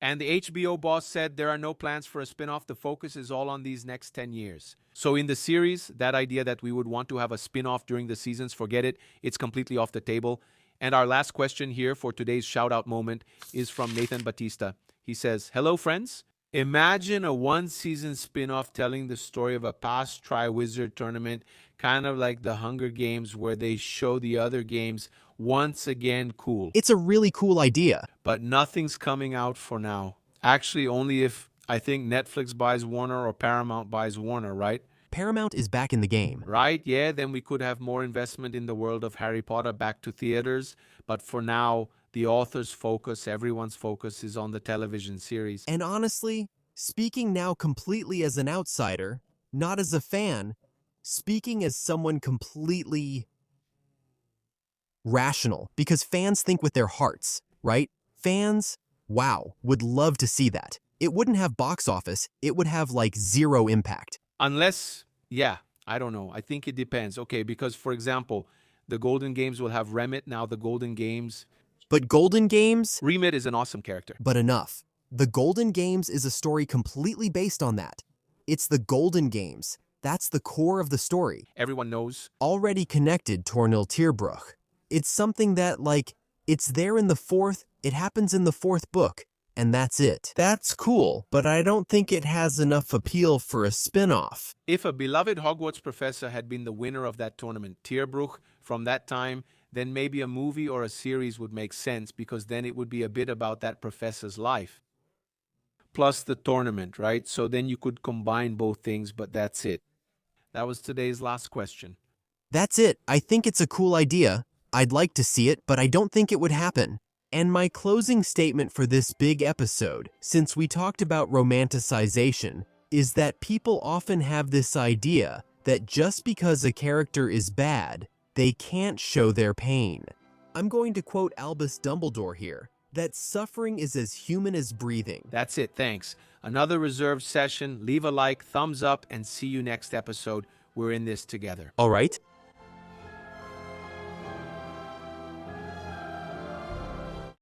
And the HBO boss said there are no plans for a spin-off. The focus is all on these next 10 years. So in the series, that idea that we would want to have a spin-off during the seasons, forget it. It's completely off the table. And our last question here for today's shout-out moment is from Nathan Batista. He says, "Hello, friends. Imagine a one-season spin-off telling the story of a past Triwizard tournament, kind of like the Hunger Games, where they show the other games once again cool. It's a really cool idea. But nothing's coming out for now. Actually, only if I think Netflix buys Warner or Paramount buys Warner, right? Paramount is back in the game. Right, yeah, then we could have more investment in the world of Harry Potter back to theaters. But for now, the author's focus, everyone's focus is on the television series. And honestly, speaking now completely as an outsider, not as a fan, speaking as someone completely rational, because fans think with their hearts, right? Fans, wow, would love to see that. It wouldn't have box office, it would have like zero impact. Unless, yeah, I don't know. I think it depends. Okay, because for example, the Golden Games will have Remit. Now the Golden Games... But Golden Games? Remit is an awesome character. But enough. The Golden Games is a story completely based on that. It's the Golden Games. That's the core of the story. Everyone knows. Already connected Tornil Tierbruch. It's something that, like, it's there in the fourth, it happens in the fourth book, and that's it. That's cool, but I don't think it has enough appeal for a spin-off. If a beloved Hogwarts professor had been the winner of that tournament, Tierbruch, from that time, then maybe a movie or a series would make sense, because then it would be a bit about that professor's life. Plus the tournament, right? So then you could combine both things, but that's it. That was today's last question. That's it. I think it's a cool idea. I'd like to see it, but I don't think it would happen. And my closing statement for this big episode, since we talked about romanticization, is that people often have this idea that just because a character is bad, they can't show their pain. I'm going to quote Albus Dumbledore here, that suffering is as human as breathing. That's it, thanks. Another reserved session. Leave a like, thumbs up, and see you next episode. We're in this together. All right?